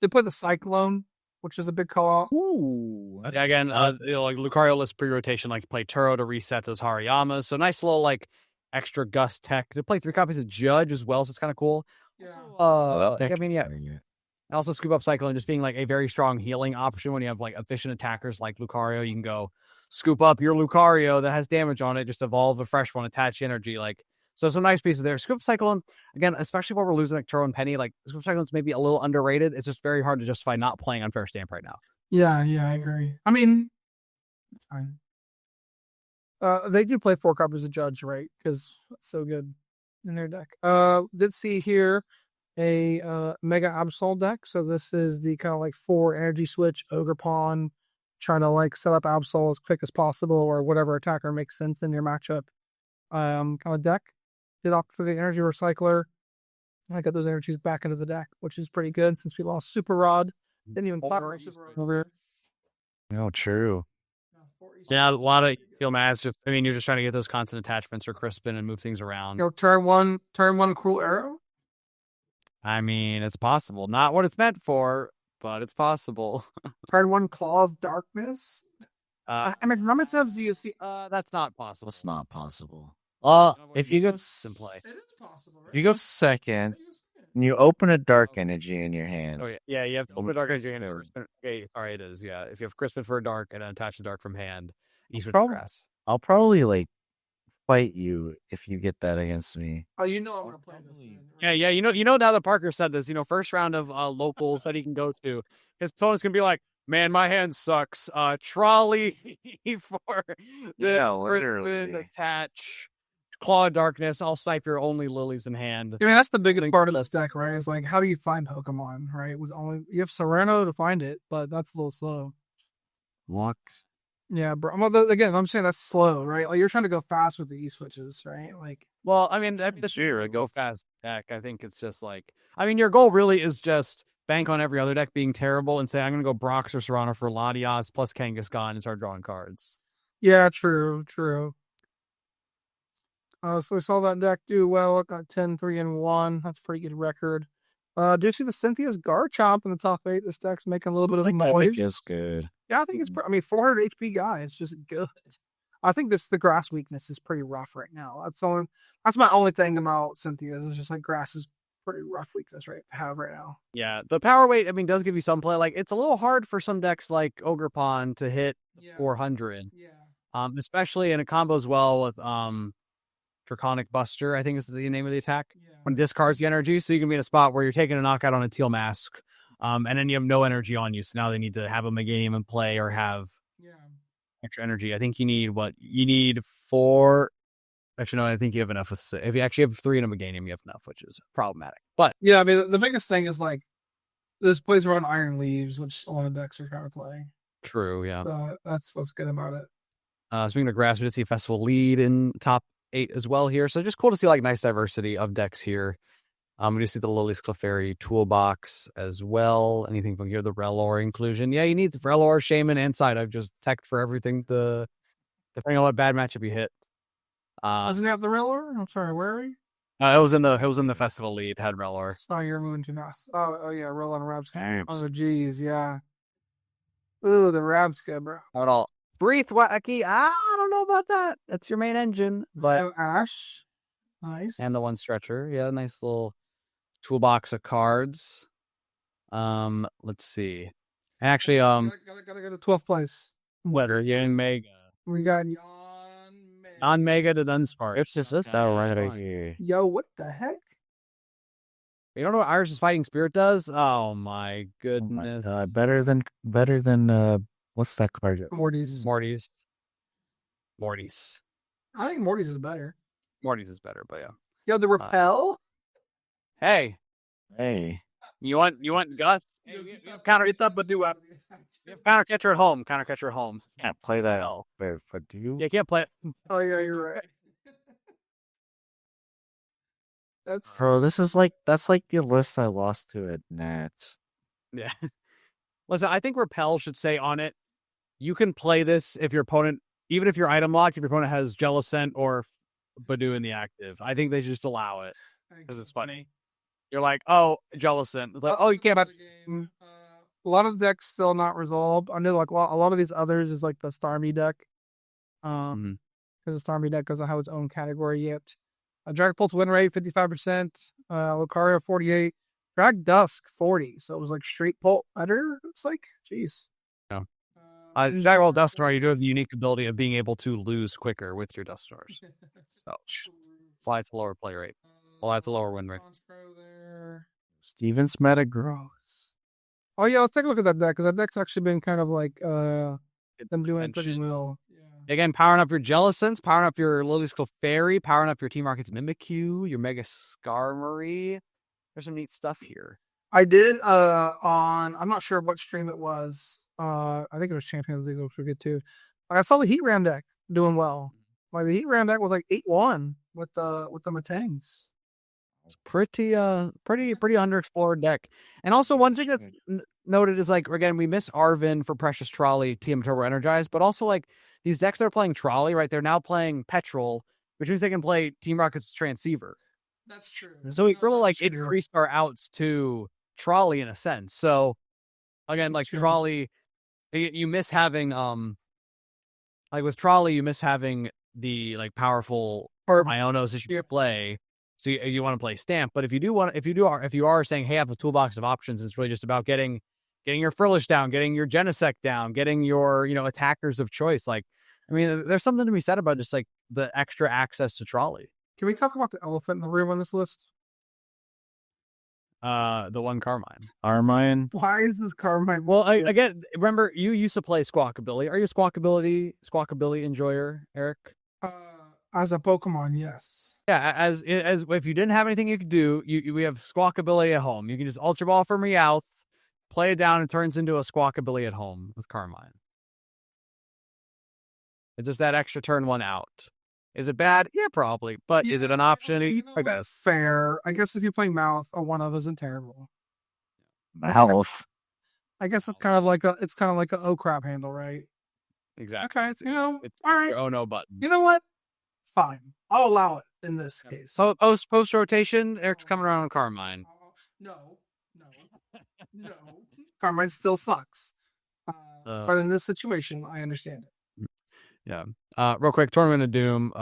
They play the Cyclone, which is a big call out. Ooh. Yeah, again, like Lucario list pre-rotation, like play Turo to reset those Hariyamas. So nice little, like, extra gust tech. To play 3 copies of Judge as well, so it's kind of cool. Yeah. And also scoop up Cyclone just being, like, a very strong healing option when you have, like, efficient attackers like Lucario. You can go scoop up your Lucario that has damage on it, just evolve a fresh one, attach energy, like. So some nice pieces there. Scoop Cyclone, again, especially while we're losing like Turo and Penny, like Scoop Cyclone's maybe a little underrated. It's just very hard to justify not playing Unfair Stamp right now. Yeah, I agree. I mean, it's fine. They do play 4 copies of Judge, right? Because it's so good in their deck. Did see here a Mega Absol deck. So this is the kind of like 4 energy switch Ogerpon, trying to like set up Absol as quick as possible or whatever attacker makes sense in your matchup. Kind of deck. Did opt for the energy recycler. I got those energies back into the deck, which is pretty good since we lost Super Rod. Didn't even plot Super Rod over here. Oh, true. Yeah, a lot of Steel Mass. You're just trying to get those constant attachments for Crispin and move things around. Turn one, Cruel Arrow. I mean, it's possible. Not what it's meant for, but it's possible. Turn 1, Claw of Darkness. Ramatev's UC. That's not possible. It's not possible. If you go It is possible, right? If you go second, and you open a dark energy in your hand. Oh yeah, you have to open a dark energy in your hand. Okay, sorry, it is. Yeah, if you have Crispin for a dark and then attach the dark from hand, you switch grass. I'll probably like fight you if you get that against me. Oh, I'm gonna play this. Yeah. You know. Now that Parker said this, first round of locals that he can go to, his opponent's gonna be like, man, my hand sucks. Trolley for the Crispin attach. Claw of Darkness, I'll snipe your only lilies in hand. I mean, that's the biggest part of this deck, right? It's like, how do you find Pokemon, right? You have Serrano to find it, but that's a little slow. Luck. Yeah, bro. Again, I'm saying that's slow, right? Like, you're trying to go fast with the E-switches, right? Like, well, I mean, that's sure a go fast deck. I think it's just like, your goal really is just bank on every other deck being terrible and say, I'm going to go Brox or Serrano for Latias plus Kangaskhan and start drawing cards. Yeah, true. So we saw that deck do well. It got 10-3-1. That's a pretty good record. Do you see the Cynthia's Garchomp in the top 8? This deck's making a little bit of noise. It's good. Yeah, I think it's. I mean, 400 HP guy. It's just good. I think the grass weakness is pretty rough right now. That's my only thing about Cynthia's. It's just like grass is pretty rough weakness to have right now. Yeah, the power weight, I mean, does give you some play. Like, it's a little hard for some decks like Ogerpon to hit 400. Yeah. Especially in a combos well with Draconic Buster, I think is the name of the attack. Yeah. When it discards the energy, so you can be in a spot where you're taking a knockout on a Teal Mask, and then you have no energy on you. So now they need to have a Meganium in play or have extra energy. I think you need 4. Actually, no, I think you have enough. If you actually have 3 in a Meganium, you have enough, which is problematic. But yeah, I mean, the biggest thing is like this plays around Iron Leaves, which a lot of decks are trying to play. True, yeah. So that's what's good about it. Speaking of grass, we did see Festival lead in top 8 as well here. So just cool to see like nice diversity of decks here. We do see the Lily's Clefairy toolbox as well. Anything from here, the Relor inclusion. Yeah, you need the Relor, Shaman, and Side. I've just teched for everything depending on what bad matchup you hit. Doesn't it have the Relor? I'm sorry, where are we? It was in the festival lead, had Relor. It's not your moving too fast. Oh yeah, Relor and Rabska. Oh geez, yeah. Ooh, the Rabska, bro. How about all? Breathe Wacky. I don't know about that. That's your main engine. But Ash. Nice. And the one stretcher. Yeah, nice little toolbox of cards. Let's see. Actually, gotta go to 12th place. Wetter, Yan Mega. We got On Mega to Dunsparce. It's just this that right here. Yo, what the heck? You don't know what Irish's Fighting Spirit does? Oh my goodness. Oh my God. Better than what's that card? Morty's. I think Morty's is better. Morty's is better, but yeah. Yo, the Repel? Hey. You want Gus? Counter it up, but do what? Counter catcher at home. Can't play that. But do you? Yeah, you can't play it. Oh yeah, you're right. Bro, that's like the list I lost to at Nats. Yeah. Listen, I think Repel should say on it, you can play this if your opponent, even if you're item locked, if your opponent has Jellicent or Badoo in the active. I think they should just allow it because it's funny. You're like, oh, Jellicent. It's like, oh, you can't. A lot of the decks still not resolved. I know, like a lot of these others is like the Starmie deck, because the Starmie deck doesn't have its own category yet. Dragapult win rate 55%, Lucario 48, Drag Dusk 40. So it was like straight Pult better. It's like, jeez. Yeah. Dragapult Dusknoir, you do have the unique ability of being able to lose quicker with your Dusknoirs. So why it's a lower play rate. Well, that's a lower win rate. Steven's Metagross. Oh yeah, let's take a look at that deck, because that deck's actually been kind of like them doing it pretty well. Yeah. Again, powering up your Jellicents, powering up your Lily's Clefairy, powering up your Team Rocket's Mimikyu, your Mega Skarmory. There's some neat stuff here. I did on, I'm not sure what stream it was. I think it was Champions League, which we get to. I saw the Heat Ram deck doing well. Like the Heat Ram deck was like 8-1 with the Matangs. It's pretty underexplored deck. And also one thing that's noted is like, again, we miss Arvin for Precious Trolley, TM Turbo Energized, but also like these decks that are playing Trolley, right? They're now playing Petrol, which means they can play Team Rocket's Transceiver. That's true. So we really like increased our outs to Trolley in a sense. So again, like Trolley, you miss having like with Trolley, you miss having the like powerful Ionos that you can play. So you want to play Stamp, but if you are saying, hey, I have a toolbox of options, it's really just about getting your Furlish down, getting your Genesect down, getting your attackers of choice. Like, I mean, there's something to be said about just like the extra access to Trolley. Can we talk about the elephant in the room on this list? The one Carmine. Armine. Why is this Carmine? Well, again, remember you used to play Squawkabilly. Are you a Squawkabilly enjoyer, Eric? As a Pokemon, yes. Yeah, as if you didn't have anything you could do, we have Squawkabilly at home. You can just Ultra Ball for Meowth, play it down, and it turns into a Squawkabilly at home with Carmine. It's just that extra turn one out. Is it bad? Yeah, probably. But is it an option? I guess. Fair. I guess if you play Mouth, a one-of isn't terrible. Mouth. I guess it's kind of like a oh crap handle, right? Exactly. Okay, it's, all right. Your oh no button. You know what? fine. I'll allow it in this case. So post rotation, Eric's coming around on Carmine. No. Carmine still sucks. But in this situation, I understand it. Yeah. Real quick, Tournament of Doom.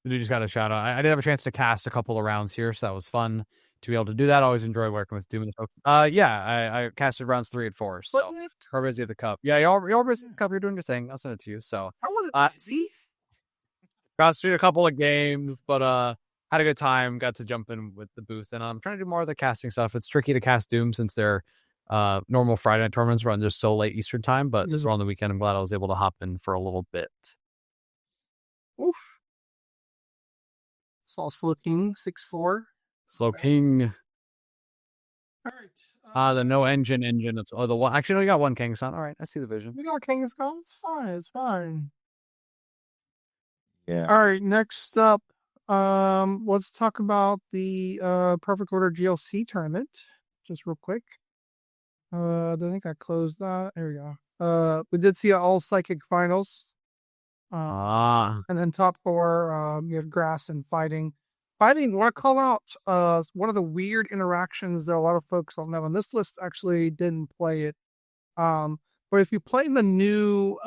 We just got a shout out. I did have a chance to cast a couple of rounds here, so that was fun to be able to do that. I always enjoy working with Doom and the folks. I casted rounds 3 and 4. So we're busy at the cup. Yeah, y'all busy at the cup. You're doing your thing. I'll send it to you. So I wasn't busy. got to do a couple of games, but had a good time. Got to jump in with the booth, and I'm trying to do more of the casting stuff. It's tricky to cast Doom since they're normal Friday night tournaments run just so late Eastern time, but this on the weekend. I'm glad I was able to hop in for a little bit. Oof. Saw Slow King 6-4. Slow King. All right. The no engine. It's the one. Actually, no, you got one Kangaskhan. All right, I see the vision. We got Kangaskhan. It's fine. Yeah. All right. Next up, let's talk about the Perfect Order GLC tournament. Just real quick. I think I closed that. There we go. We did see all psychic finals. And then top 4, you have grass and fighting. Fighting, I want to call out one of the weird interactions that a lot of folks don't know. And this list actually didn't play it. But if you play the new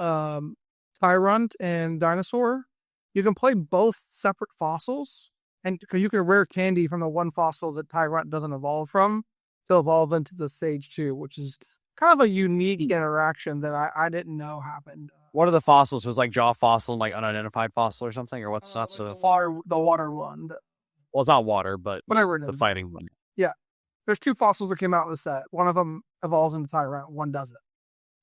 Tyrant and Dinosaur, you can play both separate fossils. And you can rare candy from the one fossil that Tyrant doesn't evolve from to evolve into the Sage 2, which is kind of a unique interaction that I didn't know happened. What are the fossils? So it's like jaw fossil and like unidentified fossil or something, or what's not so the water one. Well, it's not water, but whatever it is. The fighting one. Yeah, there's 2 fossils that came out in the set. One of them evolves into Tyrant, one doesn't,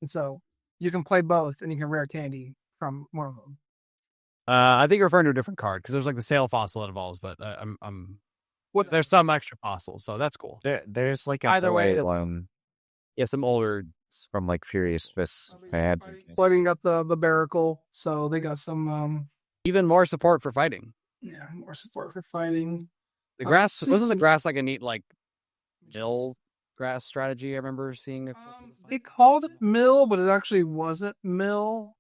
and so you can play both, and you can rare candy from one of them. I think you're referring to a different card because there's like the sail fossil that evolves, but there's some extra fossils, so that's cool. There's like either way, some older from like Furious Fists. Fighting got the Baracle, so they got some even more support for fighting. Yeah, more support for fighting. The grass wasn't the grass like a neat like mill grass strategy. I remember seeing. They called it mill, but it actually wasn't mill.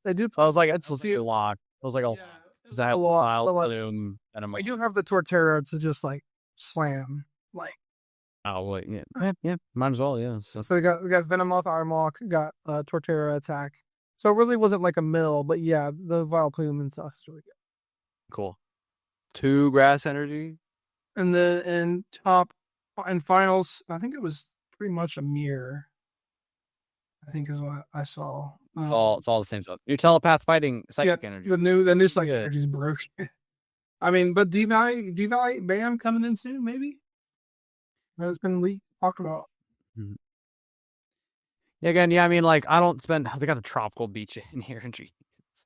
They do. So I was like, it's a lock. It was like a lot. And I'm like, I do have the Torterra to just like slam like. Oh wait, yeah, might as well, yeah. So we got Venomoth, Armlock, got Torterra attack. So it really wasn't like a mill, but yeah, the Vile Plume and stuff is really good. Cool. 2 grass energy, and then in top and finals, I think it was pretty much a mirror. I think is what I saw. It's all the same stuff. New telepath fighting psychic energy. The new psychic energy is broken. I mean, but D-Valley Bam coming in soon, maybe. That's been talked about. Mm-hmm. Yeah, again, I mean, like, I don't spend. They got a tropical beach in here. Jesus.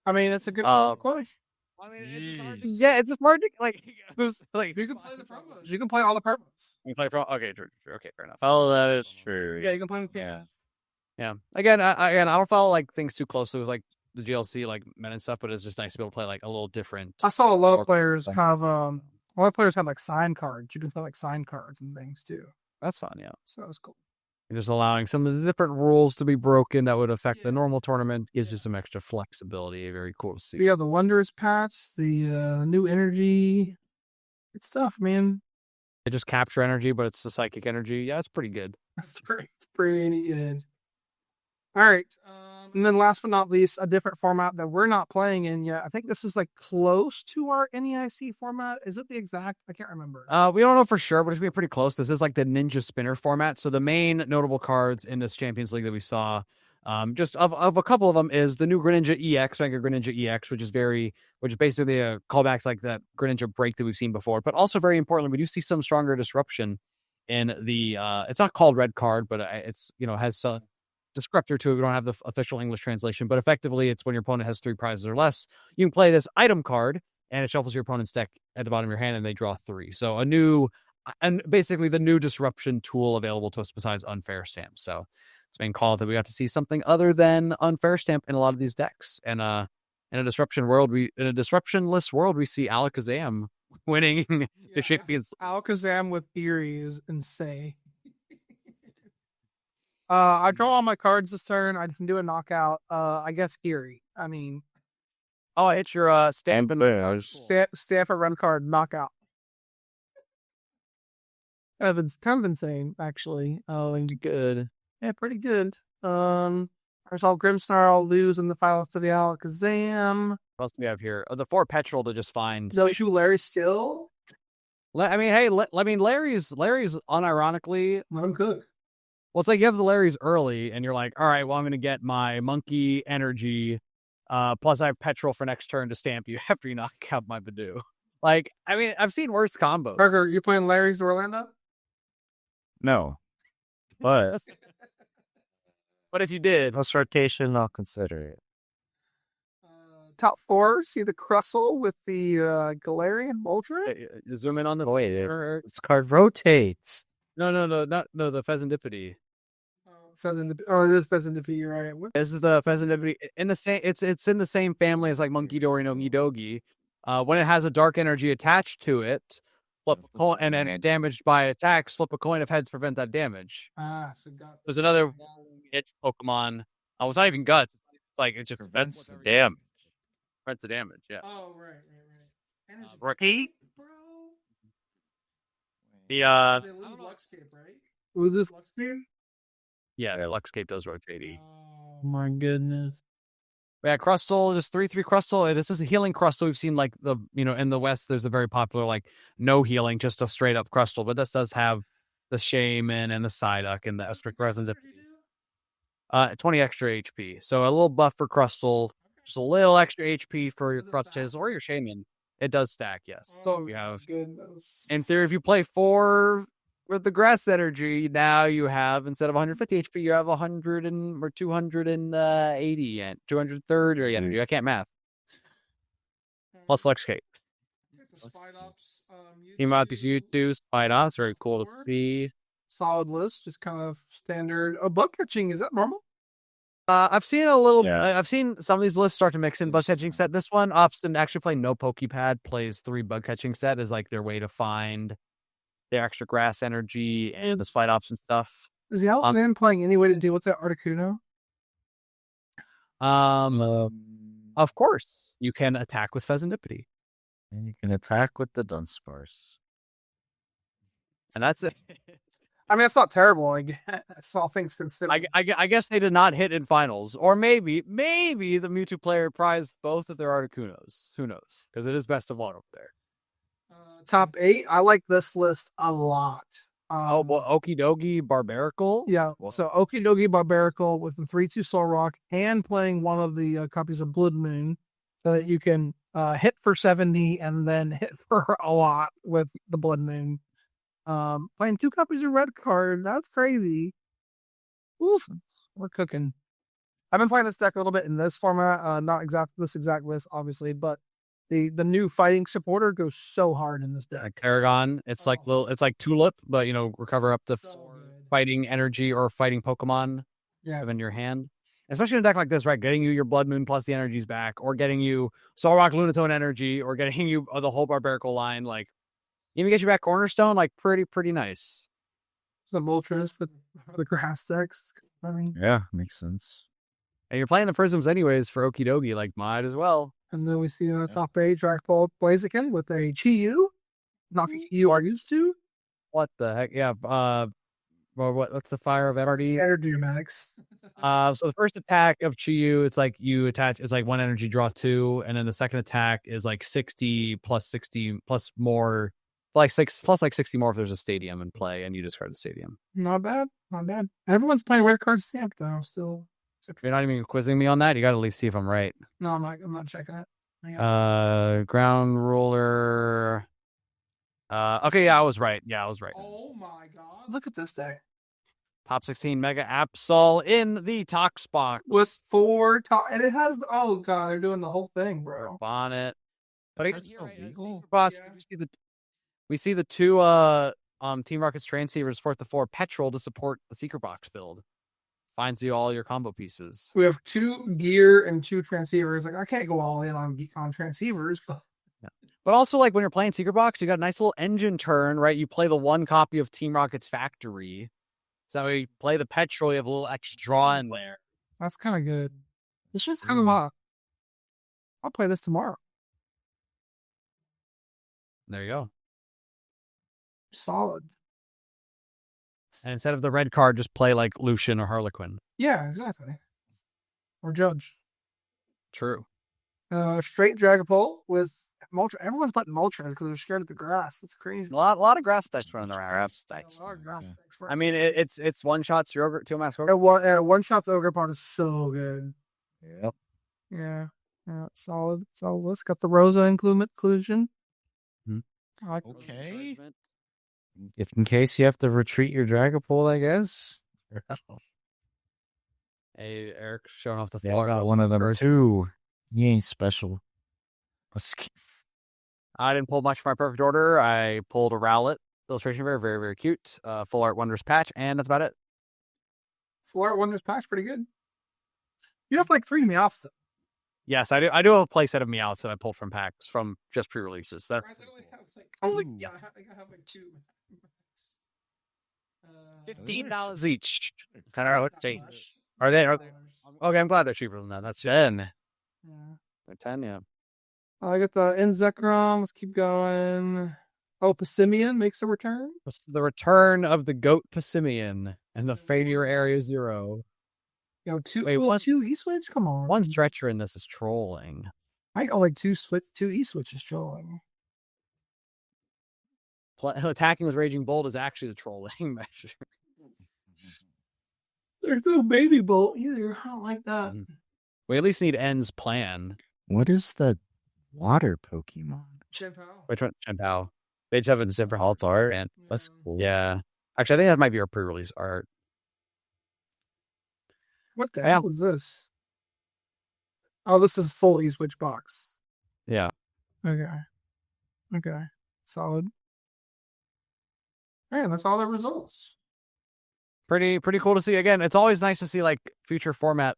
I mean, it's a good play. I mean, it's just hard to like. You can play the promos. You can play all the promos. You can play okay, true. Okay, fair enough. Oh, that is true. Yeah, you can play them. Yeah. Again, I don't follow like things too closely with like the GLC like men and stuff, but it's just nice to be able to play like a little different. I saw a lot of players have a lot of players have like sign cards. You can play like sign cards and things too. That's fun, yeah. So that was cool. You're just allowing some of the different rules to be broken that would affect the normal tournament. Gives you some extra flexibility. Very cool to see. We have the Wondrous patch, the new energy. Good stuff, man. They just capture energy, but it's the psychic energy. Yeah, it's pretty good. It's pretty good. All right. And then last but not least, a different format that we're not playing in yet. I think this is like close to our NEIC format. Is it the exact? I can't remember. We don't know for sure, but it's going to be pretty close. This is like the Ninja Spinner format. So the main notable cards in this Champions League that we saw, just of a couple of them, is the new Greninja EX, Vanguard Greninja EX, which is basically a callback to like that Greninja break that we've seen before. But also very importantly, we do see some stronger disruption in the, it's not called red card, but it's, has some descriptor to it. We don't have the official English translation, but effectively it's when your opponent has 3 prizes or less. You can play this item card and it shuffles your opponent's deck at the bottom of your hand and they draw 3. So basically the new disruption tool available to us besides Unfair Stamp. So it's been called that we got to see something other than Unfair Stamp in a lot of these decks. And in a disruptionless world, we see Alakazam winning the champions. Alakazam with Eerie is insane. I draw all my cards this turn. I can do a knockout. I guess Eerie. I mean, Oh, I hit your stamp and I was Staff a red card, knockout. It's kind of insane, actually. good. Yeah, pretty good. There's all Grimsnarl lose in the finals to the Alakazam. What else do we have here? The 4 petrol to just find. No issue, Larry still. I mean, hey, Larry's unironically. Let him cook. Well, it's like you have the Larrys early, and you're like, all right, well, I'm going to get my monkey energy, plus I have petrol for next turn to stamp you after you knock out my Badoo. Like, I mean, I've seen worse combos. Parker, you playing Larry's Orlando? no, but But if you did, post rotation, I'll consider it. Top 4, see the Crustle with the Galarian Moltres? zoom in on the. Wait, this card rotates. No, the Pheasantipede. It is Pheasantipede, you're right. This is the Pheasantipede in the same. It's in the same family as like Monkey Dory no Midogi. When it has a dark energy attached to it, flip a coin, and then damaged by attacks, flip a coin of heads to prevent that damage. So There's another hit Pokemon. Oh, it's not even guts. It's like it just prevents the damage. Prevents the damage. Yeah. Oh, right. And it's Rookie. bro. The They lose Luxcape, right? Was this Luxcape? yeah, Luxcape does rotate. Oh my goodness. Yeah, Crustle, just 3/3 Crustle. This is a healing Crustle. We've seen like in the West, there's a very popular like no healing, just a straight up Crustle. But this does have the Shaman and the Psyduck and the Estric Resin. 20 extra HP. So a little buff for Crustle, just a little extra HP for your Crushes or your Shaman. It does stack, yes. So you have, in theory, if you play 4 with the Grass Energy, now you have, instead of 150 HP, you have 100 or 280 and 230 energy. I can't math. Plus Luxcape. Team out these U2s, Spidos, very cool to see. Solid list, just kind of standard. Bug catching, is that normal? I've seen a little. Yeah. I've seen some of these lists start to mix in bug catching set. This one opts to actually play no Pokepad, plays 3 bug catching set is like their way to find the extra grass energy and the fight ops and stuff. Is the Alakazam playing any way to deal with that Articuno? Of course, you can attack with Pheasantipede, And you can attack with the Dunsparce. and that's it. I mean, it's not terrible. Like, it's all things considered. I guess they did not hit in finals, or maybe the Mewtwo player prized both of their Articunos. Who knows? Because it is best of one up there. Top 8, I like this list a lot. Okidogi Barbaracle. Yeah, so Okidogi Barbaracle with the 3/2 Soul Rock and playing one of the copies of Blood Moon so that you can hit for 70 and then hit for a lot with the Blood Moon. Playing 2 copies of Red Card, that's crazy. Oof, we're cooking. I've been playing this deck a little bit in this format, not this exact list, obviously, but the new fighting supporter goes so hard in this deck. Like Tarragon, it's like Tulip, but recover up to fighting energy or fighting Pokemon in your hand. Especially in a deck like this, right? Getting you your Blood Moon plus the energies back, or getting you Soul Rock Lunatone energy, or getting you the whole Barbaracle line, like even get you back Cornerstone, like pretty nice. The Moltres for the grass decks. I mean, yeah, makes sense. And you're playing the Prisms anyways for Okidogi, like might as well. And then we see on the top page, Dragon Ball Blaziken with a Chi-Yu. Not the Chi-Yu are used to. What the heck? Yeah. What's the fire of MRD? Standard Geomatics. So the first attack of Chi-Yu, it's like you attach, it's like 1 energy, draw 2, and then the second attack is like 60 plus more, like 60 more if there's a stadium in play and you discard the stadium. Not bad. Everyone's playing Red Card Stamp though. Still. You're not even quizzing me on that. You got to at least see if I'm right. No, I'm not checking it. Ground ruler. Okay, yeah, I was right. Oh my god! Look at this deck. Top 16 Mega Absol in the Tox box with 4 top, and it has. Oh god, they're doing the whole thing, bro. Bonnet. But again, legal. Boss, we see the 2 Team Rocket's transceivers support the 4 petrol to support the secret box build. Finds you all your combo pieces. We have 2 gear and 2 transceivers. Like I can't go all in on transceivers, but. Yeah. But also, like when you're playing Secret Box, you got a nice little engine turn, right? You play the 1 copy of Team Rocket's Factory. So you play the petrol, you have a little extra draw in there. That's kind of good. It's just kind of hot. I'll play this tomorrow. There you go. Solid. And instead of the red card, just play like Lucian or Harlequin. Yeah, exactly. Or Judge. True. Straight Dragapult with Moltres. Everyone's putting Moltres because they're scared of the grass. It's crazy. A lot of grass decks running around. Grass decks. A lot of grass decks. I mean, it's one shots your ogre, 2-mask ogre. One shot's Ogre Part is so good. Yep. Yeah. Solid. So let's got the Rosa inclusion. Hmm. I like Okay. If in case you have to retreat your Dragapult, I guess. Hey, Eric showing off the Yeah, I floor. got one of them too. He ain't special. I didn't pull much from my perfect order. I pulled a Rowlet illustration, very, very, very cute. Full art Wonders patch, and that's about it. Full Art Wonders Patch, pretty good. You have like 3 Meowths though. Yes, I do. I do have a playset of Meowths that I pulled from packs from just pre-releases. That's I literally have like, I have like 2. $15 each. Are they? Okay, I'm glad they're cheaper than that. That's 10. Yeah. They're 10, yeah. I got the Inzekrom. Let's keep going. Oh, Passimian makes a return. The return of the Goat Passimian and the Failure Area 0. Yo, 2 Wait, what? 2 E-Switch? Come on. One stretcher in this is trolling. I got like 2 E-Switches trolling. Attacking with Raging Bolt is actually the trolling measure. There's no Baby Bolt either. I don't like that. We at least need N's plan. What is the water Pokemon? Chien-Pao. Which one? Chien-Pao. They just have a zipper halt art. And That's cool. yeah. Actually, I think that might be our pre-release art. What the hell is this? Oh, this is full E-Switch box. Yeah. Okay. Solid. Man, that's all the results. Pretty cool to see. Again, it's always nice to see like future format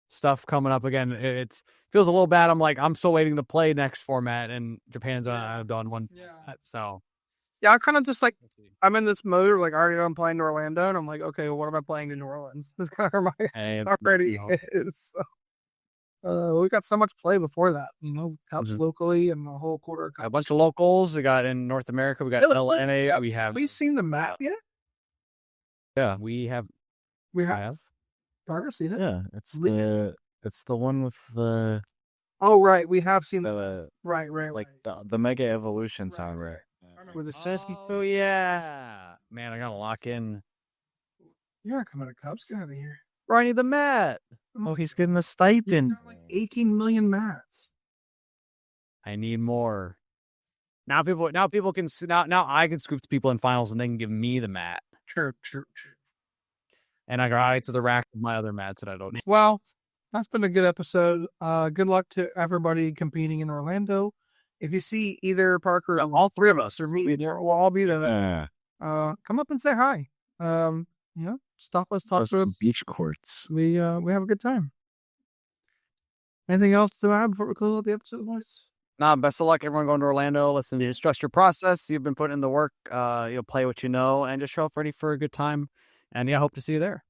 stuff coming up again. It feels a little bad. I'm still waiting to play next format, and Japan's done one. Yeah. So Yeah, I kind of just like, I'm in this mode of like, I already know I'm playing to Orlando, and I'm like, okay, well, what am I playing to New Orleans? That's kind of my already is. So, we got so much play before that, cups locally and the whole quarter. A bunch of locals. We got in North America. We got LNA. We have. Have you seen the map yet? Yeah, we have. We have. Parker seen it? Yeah, it's the one with the. Oh right, we have seen the right. Like the Mega Evolution sound, right? With the Sesky. Oh yeah, man! I gotta lock in. You're not coming to Cubs. Get out of here. Bro, I need the mat. Oh, he's getting the stipend. Got like 18 million mats. I need more. Now people can now I can scoop the people in finals and they can give me the mat. True. And I got to the rack of my other mats that I don't need. Well, that's been a good episode. Good luck to everybody competing in Orlando. If you see either Parker, All 3 of us or me, we'll all be there. Come up and say hi. Stop us, talk to us. Beach courts. We have a good time. Anything else to add before we close out the episode, boys? Nah, best of luck, everyone going to Orlando. Listen, just trust your process. You've been putting in the work. Play what you know, and just show up ready for a good time. And yeah, I hope to see you there.